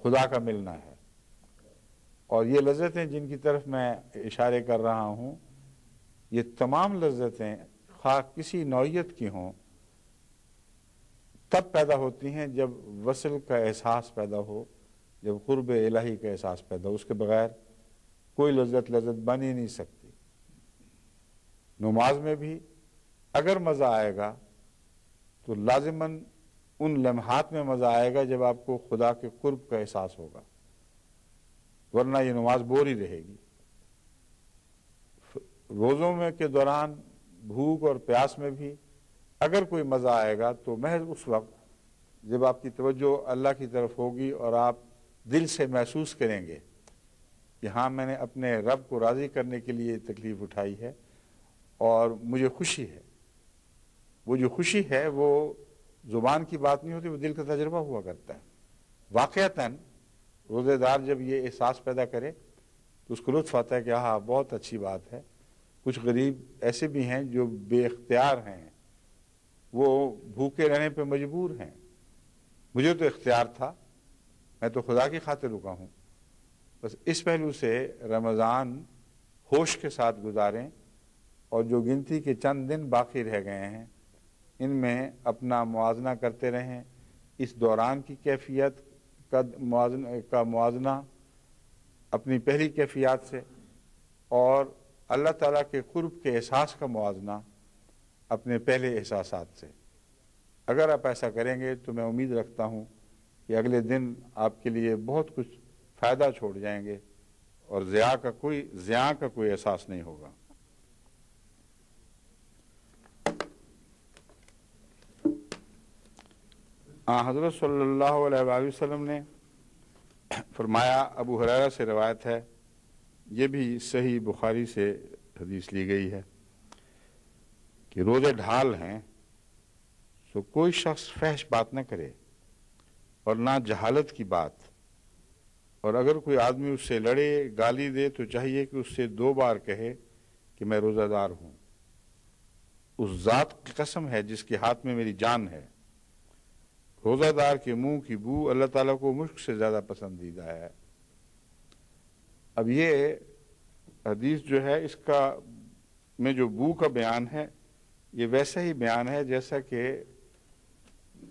S1: خدا کا ملنا ہے، اور یہ لذتیں جن کی طرف میں اشارے کر رہا ہوں یہ تمام لذتیں خواہ کسی نوعیت کی ہوں تب پیدا ہوتی ہیں جب وصل کا احساس پیدا ہو، جب قرب الہی کا احساس پیدا ہو، اس کے بغیر کوئی لذت بن ہی نہیں سکتی۔ نماز میں بھی اگر مزہ آئے گا تو لازماً ان لمحات میں مزہ آئے گا جب آپ کو خدا کے قرب کا احساس ہوگا، ورنہ یہ نماز بور ہی رہے گی۔ روزوں میں کے دوران بھوک اور پیاس میں بھی اگر کوئی مزہ آئے گا تو محض اس وقت جب آپ کی توجہ اللہ کی طرف ہوگی اور آپ دل سے محسوس کریں گے کہ ہاں میں نے اپنے رب کو راضی کرنے کے لیے تکلیف اٹھائی ہے اور مجھے خوشی ہے۔ وہ جو خوشی ہے وہ زبان کی بات نہیں ہوتی، وہ دل کا تجربہ ہوا کرتا ہے۔ واقعتاً روزے دار جب یہ احساس پیدا کرے تو اس کو لطف آتا ہے کہ ہاں بہت اچھی بات ہے۔ کچھ غریب ایسے بھی ہیں جو بے اختیار ہیں، وہ بھوکے رہنے پہ مجبور ہیں، مجھے تو اختیار تھا، میں تو خدا کی خاطر رکا ہوں۔ بس اس پہلو سے رمضان ہوش کے ساتھ گزاریں، اور جو گنتی کے چند دن باقی رہ گئے ہیں ان میں اپنا موازنہ کرتے رہیں، اس دوران کی کیفیت کا موازنہ اپنی پہلی کیفیات سے، اور اللہ تعالیٰ کے قرب کے احساس کا موازنہ اپنے پہلے احساسات سے۔ اگر آپ ایسا کریں گے تو میں امید رکھتا ہوں کہ اگلے دن آپ کے لیے بہت کچھ فائدہ چھوڑ جائیں گے اور ضیاء کا کوئی احساس نہیں ہوگا۔ حضرت صلی اللہ علیہ وآلہ وسلم نے فرمایا، ابو ہریرہ سے روایت ہے، یہ بھی صحیح بخاری سے حدیث لی گئی ہے کہ روزے ڈھال ہیں سو کوئی شخص فحش بات نہ کرے اور نہ جہالت کی بات، اور اگر کوئی آدمی اس سے لڑے گالی دے تو چاہیے کہ اس سے 2 بار کہے کہ میں روزہ دار ہوں، اس ذات کی قسم ہے جس کے ہاتھ میں میری جان ہے، روزہ دار کے منہ کی بو اللہ تعالیٰ کو مشک سے زیادہ پسندیدہ ہے۔ اب یہ حدیث جو ہے اس کا میں جو بو کا بیان ہے یہ ویسا ہی بیان ہے جیسا کہ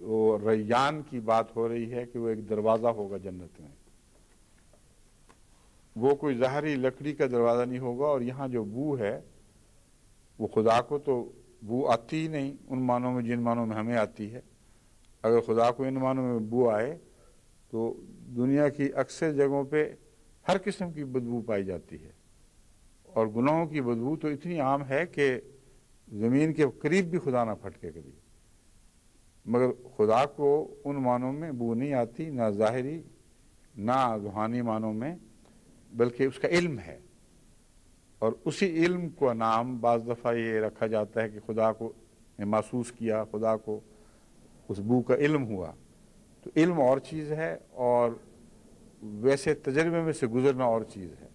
S1: وہ ریان کی بات ہو رہی ہے کہ وہ ایک دروازہ ہوگا جنت میں، وہ کوئی ظاہری لکڑی کا دروازہ نہیں ہوگا، اور یہاں جو بو ہے وہ خدا کو تو بو آتی ہی نہیں ان معنوں میں جن معنوں میں ہمیں آتی ہے۔ اگر خدا کو ان معنوں میں بو آئے تو دنیا کی اکثر جگہوں پہ ہر قسم کی بدبو پائی جاتی ہے، اور گناہوں کی بدبو تو اتنی عام ہے کہ زمین کے قریب بھی خدا نہ پھٹکے کبھی، مگر خدا کو ان معنوں میں بو نہیں آتی، نہ ظاہری نہ روحانی معنوں میں، بلکہ اس کا علم ہے، اور اسی علم کو نام بعض دفعہ یہ رکھا جاتا ہے کہ خدا کو محسوس کیا، خدا کو اس بو کا علم ہوا۔ تو علم اور چیز ہے اور ویسے تجربے میں سے گزرنا اور چیز ہے۔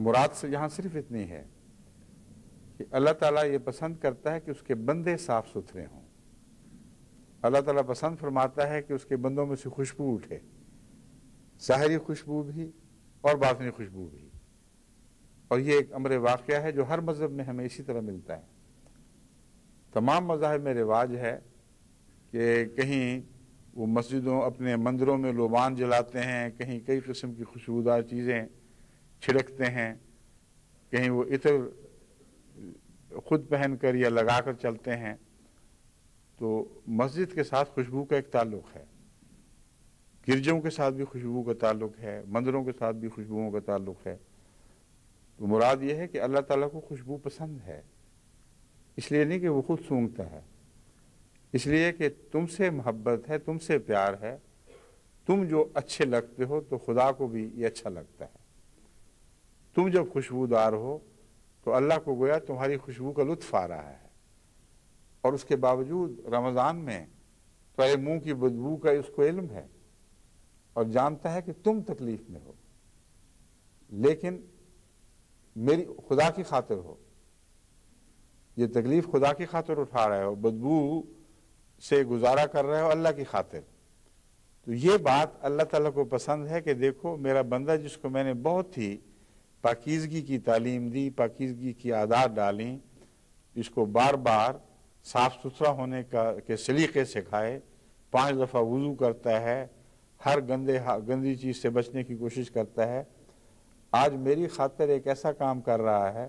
S1: مراد سے یہاں صرف اتنی ہے کہ اللہ تعالیٰ یہ پسند کرتا ہے کہ اس کے بندے صاف ستھرے ہوں۔ اللہ تعالیٰ پسند فرماتا ہے کہ اس کے بندوں میں سے خوشبو اٹھے، ظاہری خوشبو بھی اور باطنی خوشبو بھی، اور یہ ایک امر واقعہ ہے جو ہر مذہب میں ہمیں اسی طرح ملتا ہے۔ تمام مذاہب میں رواج ہے کہ کہیں وہ مسجدوں اپنے مندروں میں لوبان جلاتے ہیں، کہیں کئی قسم کی خوشبودار چیزیں چھڑکتے ہیں، کہیں وہ عطر خود پہن کر یا لگا کر چلتے ہیں۔ تو مسجد کے ساتھ خوشبو کا ایک تعلق ہے، گرجوں کے ساتھ بھی خوشبو کا تعلق ہے، مندروں کے ساتھ بھی خوشبوؤں کا تعلق ہے۔ تو مراد یہ ہے کہ اللہ تعالیٰ کو خوشبو پسند ہے، اس لیے نہیں کہ وہ خود سونگھتا ہے، اس لیے کہ تم سے محبت ہے، تم سے پیار ہے، تم جو اچھے لگتے ہو تو خدا کو بھی یہ اچھا لگتا ہے۔ تم جب خوشبودار ہو تو اللہ کو گویا تمہاری خوشبو کا لطف آ رہا ہے، اور اس کے باوجود رمضان میں تمہارے منہ کی بدبو کا اس کو علم ہے اور جانتا ہے کہ تم تکلیف میں ہو، لیکن میری خدا کی خاطر ہو، یہ تکلیف خدا کی خاطر اٹھا رہے ہو، بدبو سے گزارا کر رہے ہو اللہ کی خاطر۔ تو یہ بات اللہ تعالیٰ کو پسند ہے کہ دیکھو میرا بندہ جس کو میں نے بہت ہی پاکیزگی کی تعلیم دی، پاکیزگی کی عادات ڈالیں، اس کو بار بار صاف ستھرا ہونے کے سلیقے سکھائے، 5 دفعہ وضو کرتا ہے، ہر گندی چیز سے بچنے کی کوشش کرتا ہے، آج میری خاطر ایک ایسا کام کر رہا ہے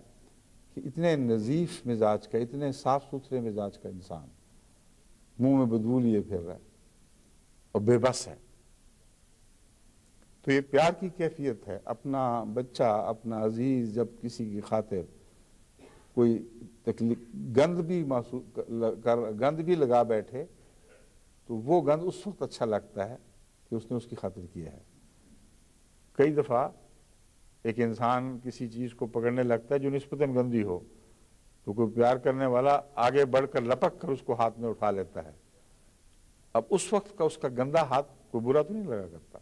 S1: کہ اتنے نظیف مزاج کا، اتنے صاف ستھرے مزاج کا انسان منہ میں بدبو لیے پھر رہا ہے اور بے بس ہے۔ تو یہ پیار کی کیفیت ہے۔ اپنا بچہ، اپنا عزیز جب کسی کی خاطر کوئی تکلیف گند بھی لگا بیٹھے تو وہ گند اس وقت اچھا لگتا ہے کہ اس نے اس کی خاطر کیا ہے۔ کئی دفعہ ایک انسان کسی چیز کو پکڑنے لگتا ہے جو نسبتاً گندی ہو، تو کوئی پیار کرنے والا آگے بڑھ کر لپک کر اس کو ہاتھ میں اٹھا لیتا ہے۔ اب اس وقت کا اس کا گندا ہاتھ کوئی برا تو نہیں لگا کرتا،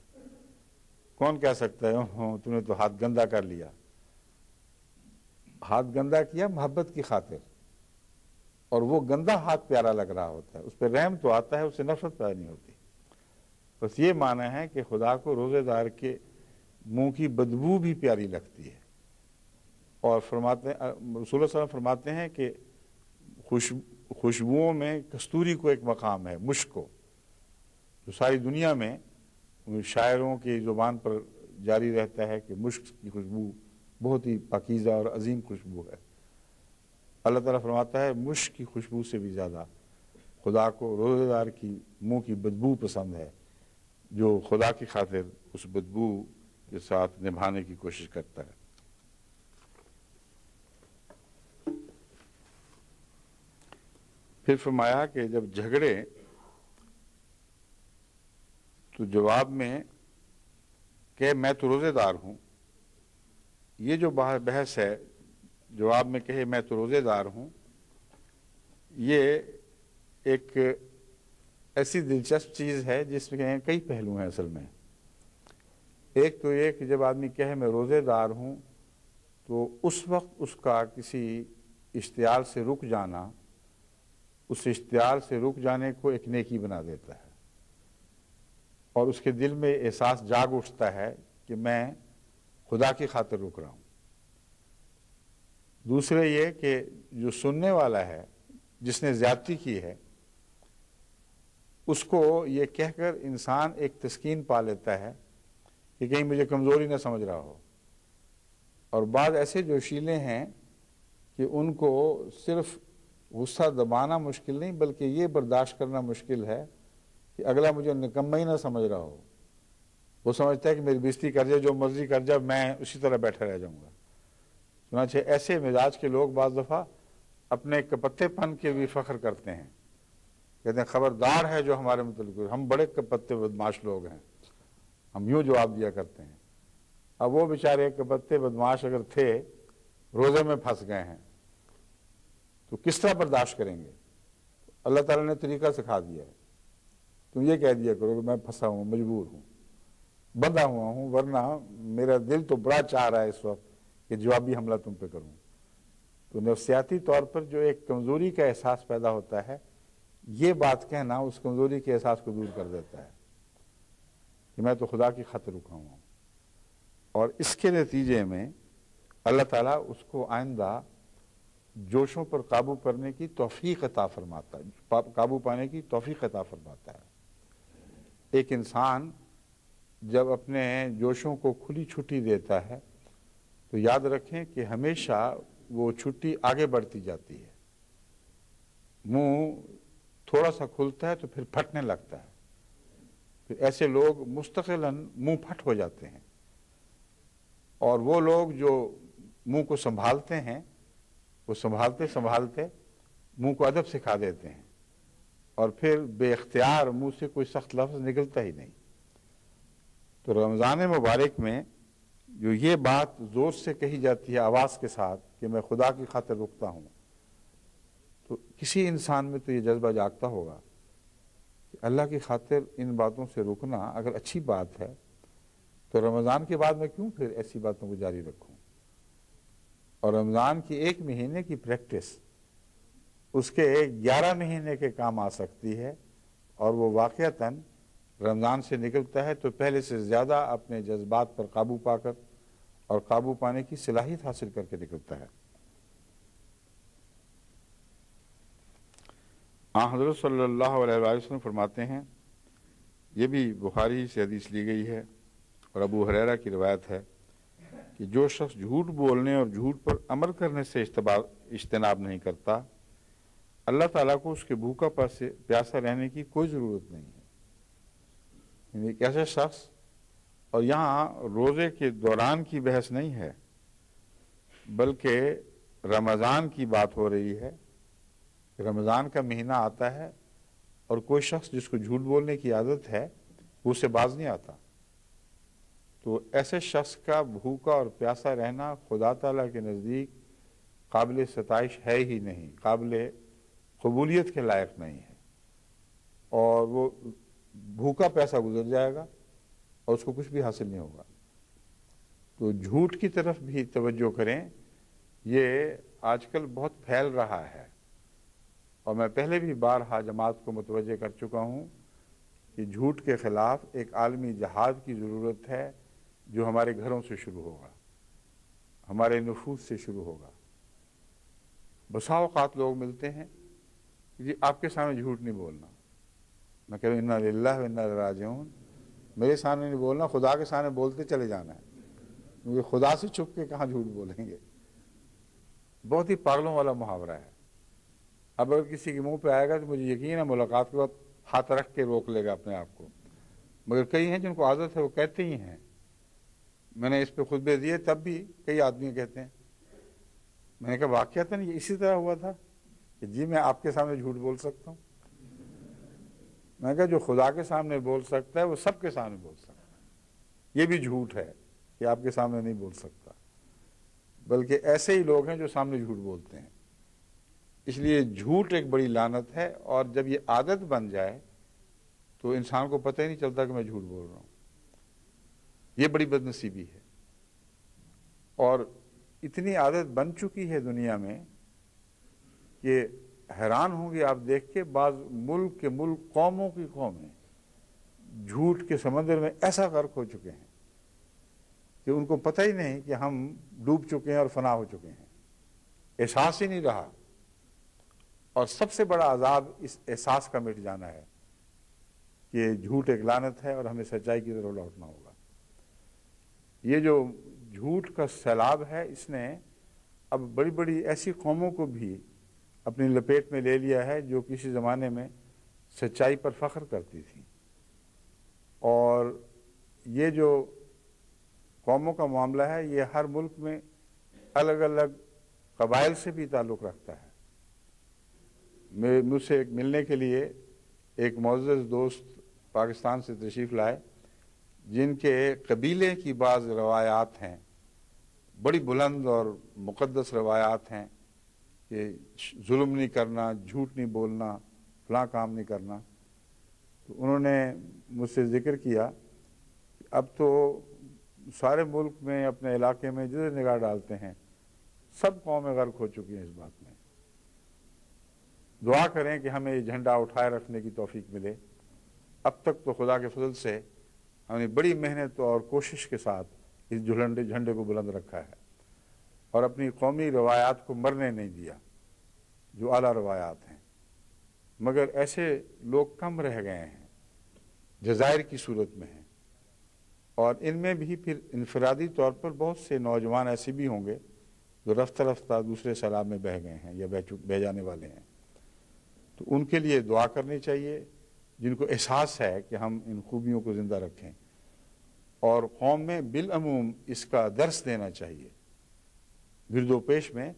S1: کون کہہ سکتا ہے تم نے تو ہاتھ گندا کر لیا؟ ہاتھ گندا کیا محبت کی خاطر، اور وہ گندا ہاتھ پیارا لگ رہا ہوتا ہے، اس پہ رحم تو آتا ہے، اس سے نفرت پیدا نہیں ہوتی۔ بس یہ معنی ہے کہ خدا کو روزے دار کے منہ کی بدبو بھی پیاری لگتی ہے، اور فرماتے ہیں رسول اللہ صلی اللہ علیہ وسلم فرماتے ہیں کہ خوشبوؤں میں کستوری کو ایک مقام ہے، مشک کو، جو ساری دنیا میں شاعروں کی زبان پر جاری رہتا ہے کہ مشک کی خوشبو بہت ہی پاکیزہ اور عظیم خوشبو ہے۔ اللہ تعالیٰ فرماتا ہے مشک کی خوشبو سے بھی زیادہ خدا کو روزے دار کی منہ کی بدبو پسند ہے، جو خدا کی خاطر اس بدبو کے ساتھ نبھانے کی کوشش کرتا ہے۔ پھر فرمایا کہ جب جھگڑے تو جواب میں کہ میں تو روزے دار ہوں، یہ جو بحث ہے جواب میں کہے میں تو روزے دار ہوں، یہ ایک ایسی دلچسپ چیز ہے جس میں کئی پہلو ہیں اصل میں۔ ایک تو یہ کہ جب آدمی کہے میں روزے دار ہوں تو اس وقت اس کا کسی اشتعال سے رک جانا، اس اشتعال سے رک جانے کو ایک نیکی بنا دیتا ہے، اور اس کے دل میں احساس جاگ اٹھتا ہے کہ میں خدا کی خاطر رک رہا ہوں۔ دوسرے یہ کہ جو سننے والا ہے، جس نے زیادتی کی ہے، اس کو یہ کہہ کر انسان ایک تسکین پا لیتا ہے کہ کہیں مجھے کمزوری نہ سمجھ رہا ہو۔ اور بعض ایسے جوشیلے ہیں کہ ان کو صرف غصہ دبانا مشکل نہیں، بلکہ یہ برداشت کرنا مشکل ہے کہ اگلا مجھے نکمہ ہی نہ سمجھ رہا ہو۔ وہ سمجھتا ہے کہ میری بےزتی کر جائے، جو مرضی کر جائے، میں اسی طرح بیٹھا رہ جاؤں گا۔ چنانچہ ایسے مزاج کے لوگ بعض دفعہ اپنے کپتے پن کے بھی فخر کرتے ہیں، کہتے ہیں خبردار ہے جو ہمارے متعلق، ہم بڑے کپتے بدماش لوگ ہیں، ہم یوں جواب دیا کرتے ہیں۔ اب وہ بیچارے کپتے بدماش اگر تھے، روزے میں پھنس گئے ہیں، تو کس طرح برداشت کریں گے؟ اللہ تعالیٰ نے طریقہ سکھا دیا ہے، تم یہ کہہ دیا کرو کہ میں پھنسا ہوں، مجبور ہوں، بندھا ہوا ہوں، ورنہ میرا دل تو بڑا چاہ رہا ہے اس وقت کہ جوابی حملہ تم پہ کروں۔ تو نفسیاتی طور پر جو ایک کمزوری کا احساس پیدا ہوتا ہے، یہ بات کہنا اس کمزوری کے احساس کو دور کر دیتا ہے کہ میں تو خدا کی خاطر رکا ہوں۔ اور اس کے نتیجے میں اللہ تعالیٰ اس کو آئندہ جوشوں پر قابو کرنے کی توفیق عطا فرماتا ہے، قابو پانے کی توفیق عطا فرماتا ہے۔ ایک انسان جب اپنے جوشوں کو کھلی چھٹی دیتا ہے تو یاد رکھیں کہ ہمیشہ وہ چھٹی آگے بڑھتی جاتی ہے۔ منہ تھوڑا سا کھلتا ہے تو پھر پھٹنے لگتا ہے، پھر ایسے لوگ مستقلاً منہ پھٹ ہو جاتے ہیں۔ اور وہ لوگ جو منہ کو سنبھالتے ہیں، وہ سنبھالتے سنبھالتے منہ کو ادب سکھا دیتے ہیں، اور پھر بے اختیار منہ سے کوئی سخت لفظ نکلتا ہی نہیں۔ تو رمضان مبارک میں جو یہ بات زور سے کہی جاتی ہے آواز کے ساتھ کہ میں خدا کی خاطر رکتا ہوں، تو کسی انسان میں تو یہ جذبہ جاگتا ہوگا کہ اللہ کی خاطر ان باتوں سے رکنا اگر اچھی بات ہے تو رمضان کے بعد میں کیوں پھر ایسی باتوں کو جاری رکھوں؟ اور رمضان کی 1 مہینے کی پریکٹس اس کے 11 مہینے کے کام آ سکتی ہے، اور وہ واقعتاً رمضان سے نکلتا ہے تو پہلے سے زیادہ اپنے جذبات پر قابو پا کر اور قابو پانے کی صلاحیت حاصل کر کے نکلتا ہے۔ حضرت صلی اللہ علیہ وسلم فرماتے ہیں، یہ بھی بخاری سے حدیث لی گئی ہے اور ابو ہریرہ کی روایت ہے کہ جو شخص جھوٹ بولنے اور جھوٹ پر عمل کرنے سے اجتناب نہیں کرتا، اللہ تعالیٰ کو اس کے بھوکا پیاسا رہنے کی کوئی ضرورت نہیں ہے۔ یعنی ایک ایسا شخص، اور یہاں روزے کے دوران کی بحث نہیں ہے بلکہ رمضان کی بات ہو رہی ہے، رمضان کا مہینہ آتا ہے اور کوئی شخص جس کو جھوٹ بولنے کی عادت ہے وہ اس سے باز نہیں آتا، تو ایسے شخص کا بھوکا اور پیاسا رہنا خدا تعالیٰ کے نزدیک قابل ستائش ہے ہی نہیں، قابل قبولیت کے لائق نہیں ہے، اور وہ بھوکا پیاسا گزر جائے گا اور اس کو کچھ بھی حاصل نہیں ہوگا۔ تو جھوٹ کی طرف بھی توجہ کریں، یہ آج کل بہت پھیل رہا ہے، اور میں پہلے بھی بارہا جماعت کو متوجہ کر چکا ہوں کہ جھوٹ کے خلاف ایک عالمی جہاد کی ضرورت ہے جو ہمارے گھروں سے شروع ہوگا، ہمارے نفوس سے شروع ہوگا۔ بسا اوقات لوگ ملتے ہیں کہ جی آپ کے سامنے جھوٹ نہیں بولنا، میں کہہ رہا ہوں انا للہ و انا الیہ راجعون، میرے سامنے نہیں بولنا، خدا کے سامنے بولتے چلے جانا ہے، کیونکہ خدا سے چھپ کے کہاں جھوٹ بولیں گے۔ بہت ہی پاگلوں والا محاورہ ہے۔ اب اگر کسی کے منہ پہ آئے گا تو مجھے یقین ہے ملاقات کے وقت ہاتھ رکھ کے روک لے گا اپنے آپ کو، مگر کئی ہیں جن کو عادت ہے وہ کہتے ہی ہیں۔ میں نے اس پہ خطبے دیے تب بھی کئی آدمی کہتے ہیں، میں نے کہا واقعتاً یہ اسی طرح ہوا تھا کہ جی میں آپ کے سامنے جھوٹ بول سکتا ہوں؟ میں نے کہا جو خدا کے سامنے بول سکتا ہے وہ سب کے سامنے بول سکتا ہے، یہ بھی جھوٹ ہے کہ آپ کے سامنے نہیں بول سکتا، بلکہ ایسے ہی لوگ ہیں جو سامنے جھوٹ بولتے ہیں۔ اس لیے جھوٹ ایک بڑی لعنت ہے، اور جب یہ عادت بن جائے تو انسان کو پتہ ہی نہیں چلتا کہ میں جھوٹ بول رہا ہوں۔ یہ بڑی بدنصیبی ہے، اور اتنی عادت بن چکی ہے دنیا میں کہ حیران ہوں گے آپ دیکھ کے، بعض ملک کے ملک، قوموں کی قومیں جھوٹ کے سمندر میں ایسا غرق ہو چکے ہیں کہ ان کو پتہ ہی نہیں کہ ہم ڈوب چکے ہیں اور فنا ہو چکے ہیں، احساس ہی نہیں رہا۔ اور سب سے بڑا عذاب اس احساس کا مٹ جانا ہے کہ جھوٹ ایک لعنت ہے اور ہمیں سچائی کی طرف لوٹنا ہوگا۔ یہ جو جھوٹ کا سیلاب ہے، اس نے اب بڑی بڑی ایسی قوموں کو بھی اپنی لپیٹ میں لے لیا ہے جو کسی زمانے میں سچائی پر فخر کرتی تھی۔ اور یہ جو قوموں کا معاملہ ہے، یہ ہر ملک میں الگ الگ قبائل سے بھی تعلق رکھتا ہے۔ مجھ سے ملنے کے لیے ایک معزز دوست پاکستان سے تشریف لائے، جن کے قبیلے کی بعض روایات ہیں، بڑی بلند اور مقدس روایات ہیں کہ ظلم نہیں کرنا، جھوٹ نہیں بولنا، فلاں کام نہیں کرنا۔ تو انہوں نے مجھ سے ذکر کیا کہ اب تو سارے ملک میں، اپنے علاقے میں جدھر نگاہ ڈالتے ہیں، سب قومیں غرق ہو چکی ہیں اس بات میں۔ دعا کریں کہ ہمیں یہ جھنڈا اٹھائے رکھنے کی توفیق ملے۔ اب تک تو خدا کے فضل سے ہم نے بڑی محنت اور کوشش کے ساتھ اس جھنڈے کو بلند رکھا ہے اور اپنی قومی روایات کو مرنے نہیں دیا، جو اعلیٰ روایات ہیں۔ مگر ایسے لوگ کم رہ گئے ہیں، جزائر کی صورت میں ہیں، اور ان میں بھی پھر انفرادی طور پر بہت سے نوجوان ایسے بھی ہوں گے جو رفتہ رفتہ دوسرے سیلاب میں بہہ گئے ہیں یا بہہ جانے والے ہیں۔ تو ان کے لیے دعا کرنی چاہیے، جن کو احساس ہے کہ ہم ان خوبیوں کو زندہ رکھیں، اور قوم میں بالعموم اس کا درس دینا چاہیے گرد و پیش میں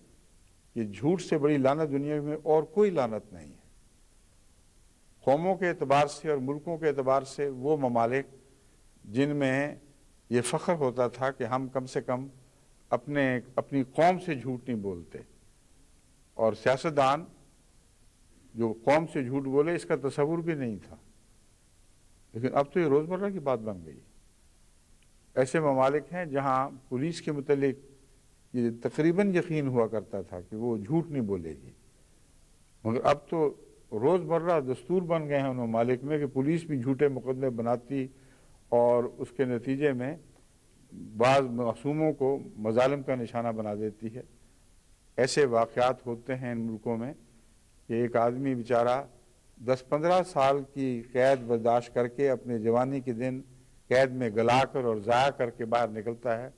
S1: کہ جھوٹ سے بڑی لعنت دنیا میں اور کوئی لعنت نہیں ہے۔ قوموں کے اعتبار سے اور ملکوں کے اعتبار سے وہ ممالک جن میں یہ فخر ہوتا تھا کہ ہم کم سے کم اپنی قوم سے جھوٹ نہیں بولتے، اور سیاستدان جو قوم سے جھوٹ بولے اس کا تصور بھی نہیں تھا، لیکن اب تو یہ روزمرہ کی بات بن گئی۔ ایسے ممالک ہیں جہاں پولیس کے متعلق یہ تقریباً یقین ہوا کرتا تھا کہ وہ جھوٹ نہیں بولے گی، مگر اب تو روزمرہ دستور بن گئے ہیں ان ممالک میں کہ پولیس بھی جھوٹے مقدمے بناتی اور اس کے نتیجے میں بعض معصوموں کو مظالم کا نشانہ بنا دیتی ہے۔ ایسے واقعات ہوتے ہیں ان ملکوں میں کہ ایک آدمی بیچارہ 10-15 سال کی قید برداشت کر کے اپنے جوانی کے دن قید میں گلا کر اور ضائع کر کے باہر نکلتا ہے،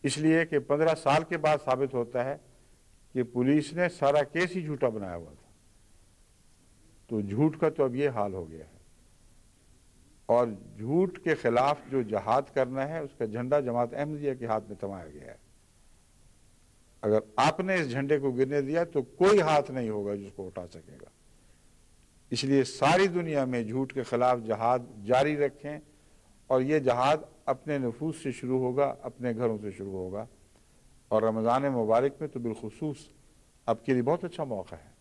S1: اس لیے کہ 15 سال کے بعد ثابت ہوتا ہے کہ پولیس نے سارا کیس ہی جھوٹا بنایا ہوا تھا۔ تو جھوٹ کا تو اب یہ حال ہو گیا ہے، اور جھوٹ کے خلاف جو جہاد کرنا ہے اس کا جھنڈا جماعت احمدیہ کے ہاتھ میں تھمایا گیا ہے۔ اگر آپ نے اس جھنڈے کو گرنے دیا تو کوئی ہاتھ نہیں ہوگا جس کو اٹھا سکے گا۔ اس لیے ساری دنیا میں جھوٹ کے خلاف جہاد جاری رکھیں، اور یہ جہاد اپنے نفوس سے شروع ہوگا، اپنے گھروں سے شروع ہوگا، اور رمضان مبارک میں تو بالخصوص آپ کے لیے بہت اچھا موقع ہے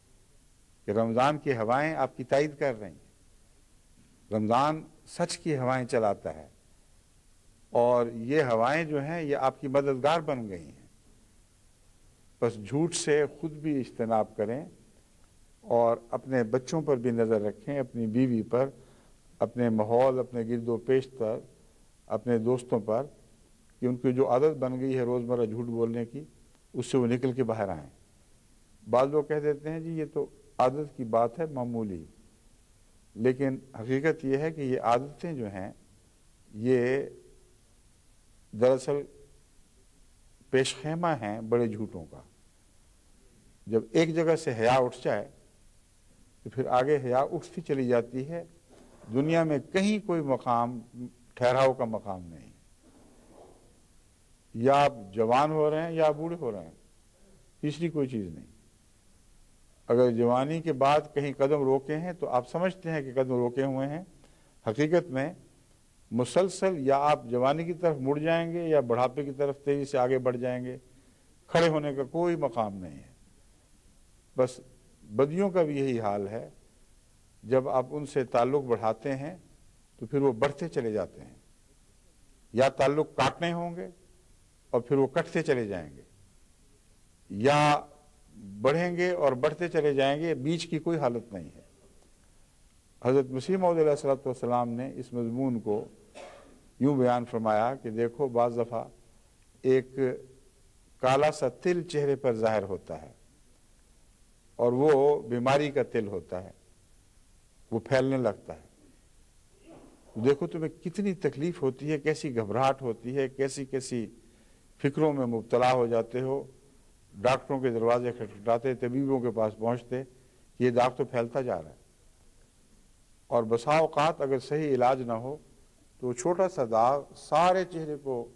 S1: کہ رمضان کی ہوائیں آپ کی تائید کر رہی ہیں۔ رمضان سچ کی ہوائیں چلاتا ہے، اور یہ ہوائیں جو ہیں یہ آپ کی مددگار بن گئی ہیں۔ بس جھوٹ سے خود بھی اجتناب کریں، اور اپنے بچوں پر بھی نظر رکھیں، اپنی بیوی پر، اپنے ماحول، اپنے گرد و پیش پر، اپنے دوستوں پر، کہ ان کی جو عادت بن گئی ہے روزمرہ جھوٹ بولنے کی، اس سے وہ نکل کے باہر آئیں۔ بعض لوگ کہہ دیتے ہیں جی یہ تو عادت کی بات ہے، معمولی، لیکن حقیقت یہ ہے کہ یہ عادتیں جو ہیں یہ دراصل پیش خیمہ ہیں بڑے جھوٹوں کا۔ جب ایک جگہ سے حیا اٹھ جائے تو پھر آگے حیا اٹھتی چلی جاتی ہے، دنیا میں کہیں کوئی مقام ٹھہراؤ کا مقام نہیں، یا آپ جوان ہو رہے ہیں یا بوڑھے ہو رہے ہیں، تیسری کوئی چیز نہیں۔ اگر جوانی کے بعد کہیں قدم روکے ہیں تو آپ سمجھتے ہیں کہ قدم روکے ہوئے ہیں، حقیقت میں مسلسل یا آپ جوانی کی طرف مڑ جائیں گے یا بڑھاپے کی طرف تیزی سے آگے بڑھ جائیں گے، کھڑے ہونے کا کوئی مقام نہیں ہے۔ بس بدیوں کا بھی یہی حال ہے، جب آپ ان سے تعلق بڑھاتے ہیں تو پھر وہ بڑھتے چلے جاتے ہیں، یا تعلق کاٹنے ہوں گے اور پھر وہ کٹتے چلے جائیں گے، یا بڑھیں گے اور بڑھتے چلے جائیں گے، بیچ کی کوئی حالت نہیں ہے۔ حضرت مسیح موعود علیہ الصلوۃ والسلام نے اس مضمون کو یوں بیان فرمایا کہ دیکھو بعض دفعہ ایک کالا سا تل چہرے پر ظاہر ہوتا ہے اور وہ بیماری کا تل ہوتا ہے، وہ پھیلنے لگتا ہے۔ دیکھو تمہیں کتنی تکلیف ہوتی ہے، کیسی گھبراہٹ ہوتی ہے، کیسی کیسی فکروں میں مبتلا ہو جاتے ہو، ڈاکٹروں کے دروازے کھٹکھٹاتے، طبیبوں کے پاس پہنچتے، یہ داغ تو پھیلتا جا رہا ہے۔ اور بسا اوقات اگر صحیح علاج نہ ہو تو چھوٹا سا داغ سارے چہرے کو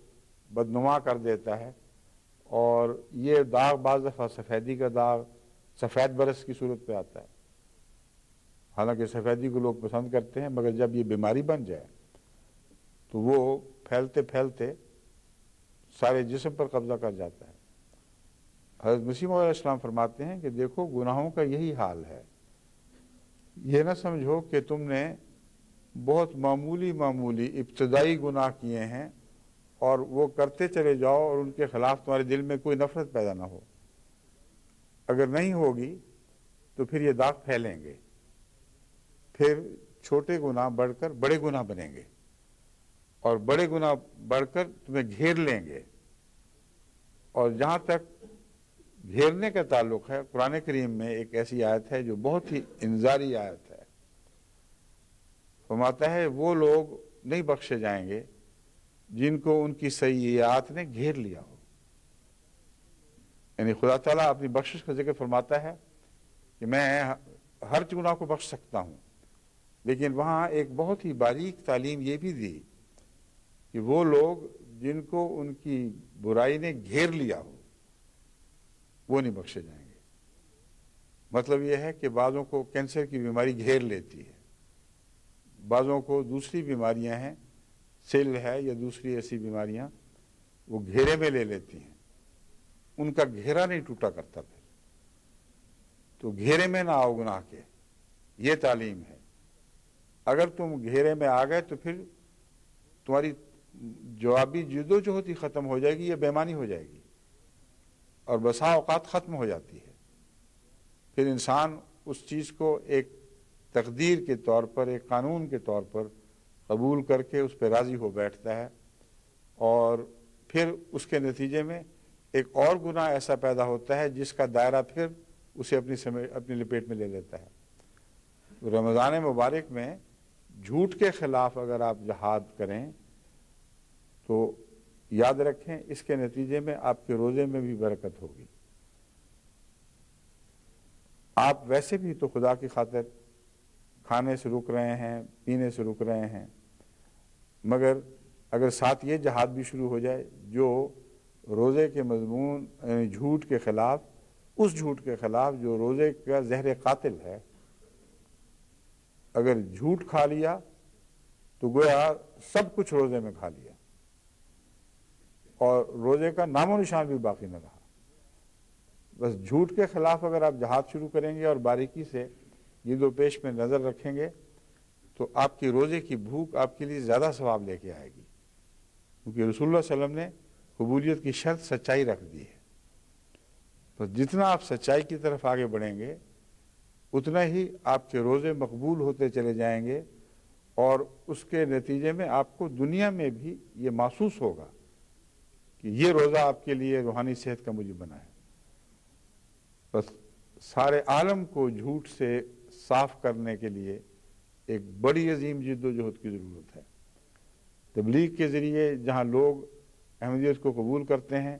S1: بدنما کر دیتا ہے، اور یہ داغ بعض دفعہ سفیدی کا داغ، سفید برس کی صورت پہ آتا ہے۔ حالانکہ سفیدی کو لوگ پسند کرتے ہیں، مگر جب یہ بیماری بن جائے تو وہ پھیلتے پھیلتے سارے جسم پر قبضہ کر جاتا ہے۔ حضرت مسیح موعود علیہ السلام فرماتے ہیں کہ دیکھو گناہوں کا یہی حال ہے، یہ نہ سمجھو کہ تم نے بہت معمولی ابتدائی گناہ کیے ہیں اور وہ کرتے چلے جاؤ اور ان کے خلاف تمہارے دل میں کوئی نفرت پیدا نہ ہو۔ اگر نہیں ہوگی تو پھر یہ داغ پھیلیں گے، پھر چھوٹے گناہ بڑھ کر بڑے گناہ بنیں گے، اور بڑے گناہ بڑھ کر تمہیں گھیر لیں گے۔ اور جہاں تک گھیرنے کا تعلق ہے، قرآن کریم میں ایک ایسی آیت ہے جو بہت ہی انذاری آیت ہے۔ فرماتا ہے وہ لوگ نہیں بخشے جائیں گے جن کو ان کی سیئات نے گھیر لیا ہو۔ یعنی خدا تعالیٰ اپنی بخشش کا ذکر فرماتا ہے کہ میں ہر گناہ کو بخش سکتا ہوں، لیکن وہاں ایک بہت ہی باریک تعلیم یہ بھی دی کہ وہ لوگ جن کو ان کی برائی نے گھیر لیا ہو وہ نہیں بخشے جائیں گے۔ مطلب یہ ہے کہ بعضوں کو کینسر کی بیماری گھیر لیتی ہے، بعضوں کو دوسری بیماریاں ہیں، سیل ہے یا دوسری ایسی بیماریاں، وہ گھیرے میں لے لیتی ہیں، ان کا گھیرا نہیں ٹوٹا کرتا۔ پھر تو گھیرے میں نہ آؤ گناہ کے، یہ تعلیم ہے۔ اگر تم گھیرے میں آ گئے تو پھر تمہاری جوابی جدوجہد ہی ختم ہو جائے گی، یہ بے ایمانی ہو جائے گی، اور بسا اوقات ختم ہو جاتی ہے۔ پھر انسان اس چیز کو ایک تقدیر کے طور پر، ایک قانون کے طور پر قبول کر کے اس پہ راضی ہو بیٹھتا ہے، اور پھر اس کے نتیجے میں ایک اور گناہ ایسا پیدا ہوتا ہے جس کا دائرہ پھر اسے اپنی لپیٹ میں لے لیتا ہے۔ رمضان مبارک میں جھوٹ کے خلاف اگر آپ جہاد کریں تو یاد رکھیں اس کے نتیجے میں آپ کے روزے میں بھی برکت ہوگی۔ آپ ویسے بھی تو خدا کی خاطر کھانے سے رک رہے ہیں، پینے سے رک رہے ہیں، مگر اگر ساتھ یہ جہاد بھی شروع ہو جائے جو روزے کے مضمون، یعنی جھوٹ کے خلاف، اس جھوٹ کے خلاف جو روزے کا زہر قاتل ہے، اگر جھوٹ کھا لیا تو گویا سب کچھ روزے میں کھا لیا اور روزے کا نام و نشان بھی باقی نہ رہا۔ بس جھوٹ کے خلاف اگر آپ جہاد شروع کریں گے اور باریکی سے یہ و پیش میں نظر رکھیں گے تو آپ کی روزے کی بھوک آپ کے لیے زیادہ ثواب لے کے آئے گی، کیونکہ رسول اللہ صلی اللہ علیہ وسلم نے قبولیت کی شرط سچائی رکھ دی ہے۔ تو جتنا آپ سچائی کی طرف آگے بڑھیں گے اتنا ہی آپ کے روزے مقبول ہوتے چلے جائیں گے، اور اس کے نتیجے میں آپ کو دنیا میں بھی یہ محسوس ہوگا کہ یہ روزہ آپ کے لیے روحانی صحت کا موجب بنا ہے۔ بس سارے عالم کو جھوٹ سے صاف کرنے کے لیے ایک بڑی عظیم جد و جہد کی ضرورت ہے۔ تبلیغ کے ذریعے جہاں لوگ احمدیت کو قبول کرتے ہیں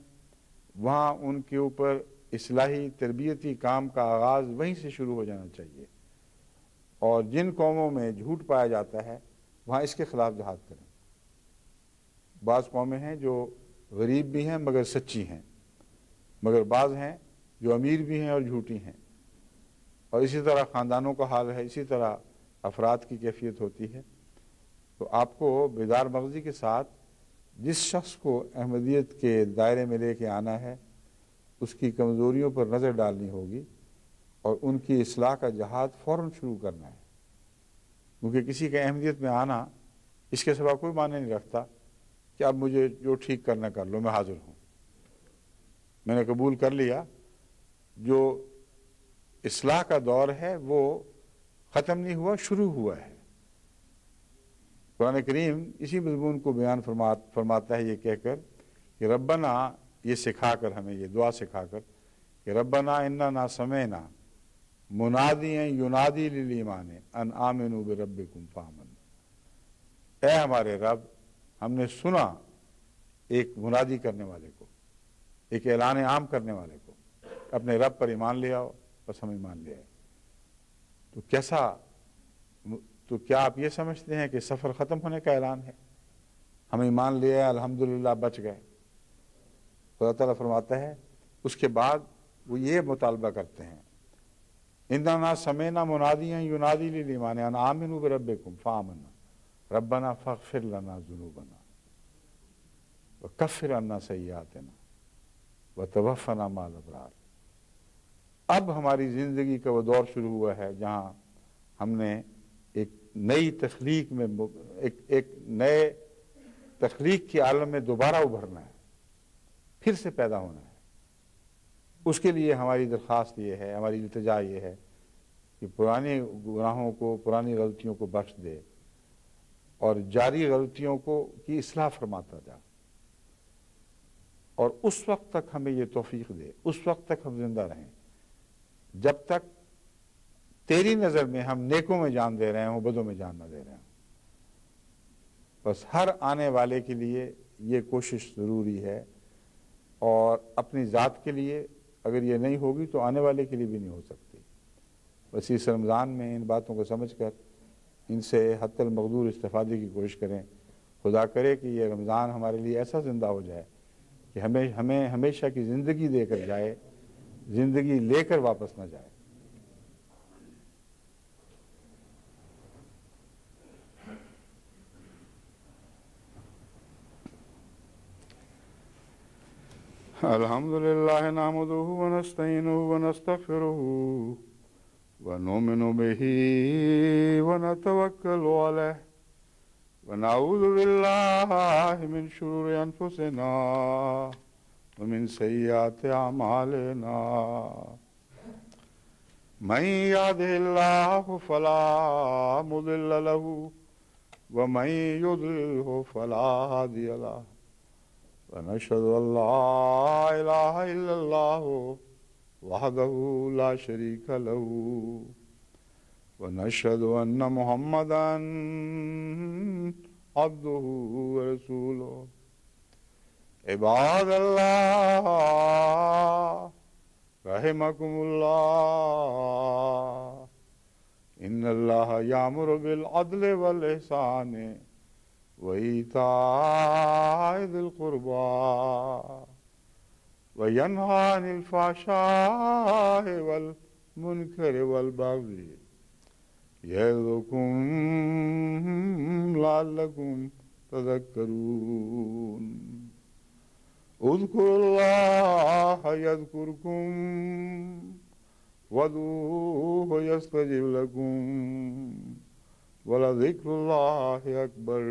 S1: وہاں ان کے اوپر اصلاحی تربیتی کام کا آغاز وہیں سے شروع ہو جانا چاہیے، اور جن قوموں میں جھوٹ پایا جاتا ہے وہاں اس کے خلاف جہاد کریں۔ بعض قومیں ہیں جو غریب بھی ہیں مگر سچی ہیں، مگر بعض ہیں جو امیر بھی ہیں اور جھوٹی ہیں، اور اسی طرح خاندانوں کا حال ہے، اسی طرح افراد کی کیفیت ہوتی ہے۔ تو آپ کو بیدار مغزی کے ساتھ جس شخص کو احمدیت کے دائرے میں لے کے آنا ہے اس کی کمزوریوں پر نظر ڈالنی ہوگی اور ان کی اصلاح کا جہاد فوراً شروع کرنا ہے، کیونکہ کسی کے احمدیت میں آنا اس کے سوا کوئی معنی نہیں رکھتا کہ اب مجھے جو ٹھیک کرنا کر لو، میں حاضر ہوں، میں نے قبول کر لیا۔ جو اصلاح کا دور ہے وہ ختم نہیں ہوا، شروع ہوا ہے۔ قرآن کریم اسی مضمون کو بیان فرماتا ہے یہ کہہ کر کہ ربنا یہ سکھا کر ہمیں یہ دعا سکھا کر کہ ربنا اننا سمعنا منادیا ینادی للایمان ان آمنوا بربکم فآمنا، اے ہمارے رب ہم نے سنا ایک منادی کرنے والے کو، ایک اعلان عام کرنے والے کو، اپنے رب پر ایمان لے آؤ، بس ہم ایمان لے آئے۔ تو کیا آپ یہ سمجھتے ہیں کہ سفر ختم ہونے کا اعلان ہے؟ ہم ایمان لے آئے، الحمدللہ بچ گئے۔ خدا تعالیٰ فرماتا ہے اس کے بعد وہ یہ مطالبہ کرتے ہیں اننا سمعنا منادیا ینادی للایمان ان آمنوا بربکم فآمنا ربنا فاغفر لنا ذنوبنا وکفر عنا سیئاتنا وتوفنا مع الابرار۔ اب ہماری زندگی کا وہ دور شروع ہوا ہے جہاں ہم نے ایک نئی تخلیق میں ایک نئے تخلیق کے عالم میں دوبارہ ابھرنا ہے، پھر سے پیدا ہونا ہے۔ اس کے لیے ہماری درخواست یہ ہے، ہماری التجا یہ ہے کہ پرانے گناہوں کو، پرانی غلطیوں کو بخش دے اور جاری غلطیوں کی اصلاح فرماتا جا، اور اس وقت تک ہمیں یہ توفیق دے، اس وقت تک ہم زندہ رہیں جب تک تیری نظر میں ہم نیکوں میں جان دے رہے ہوں، بدوں میں جان نہ دے رہے ہوں۔ بس ہر آنے والے کے لیے یہ کوشش ضروری ہے، اور اپنی ذات کے لیے اگر یہ نہیں ہوگی تو آنے والے کے لیے بھی نہیں ہو سکتی۔ بس اس رمضان میں ان باتوں کو سمجھ کر ان سے حد المقدور استفادے کی کوشش کریں۔ خدا کرے کہ یہ رمضان ہمارے لیے ایسا زندہ ہو جائے کہ ہمیں ہمیشہ کی زندگی دے کر جائے، زندگی لے کر واپس نہ جائے۔ الحمد للہ نحمده ونستعینه ونستغفره ونؤمن به ونتوکل علیہ ونعوذ باللہ من شرور انفسنا ومن سیئات اعمالنا من یهده اللہ فلا مضل له ومن یضللہ فلا ہادی له ونشهد أن لا إله إلا الله وحده لا شريك له ونشهد أن محمدا عبده ورسوله عباد الله رحمكم الله إن الله يأمر بالعدل والإحسان وإيتاء ذي القربى وينهى عن الفحشاء والمنكر والبغي يعظكم لعلكم تذكرون اذكروا الله يذكركم وادعوه يستجب لكم ولذكر الله أكبر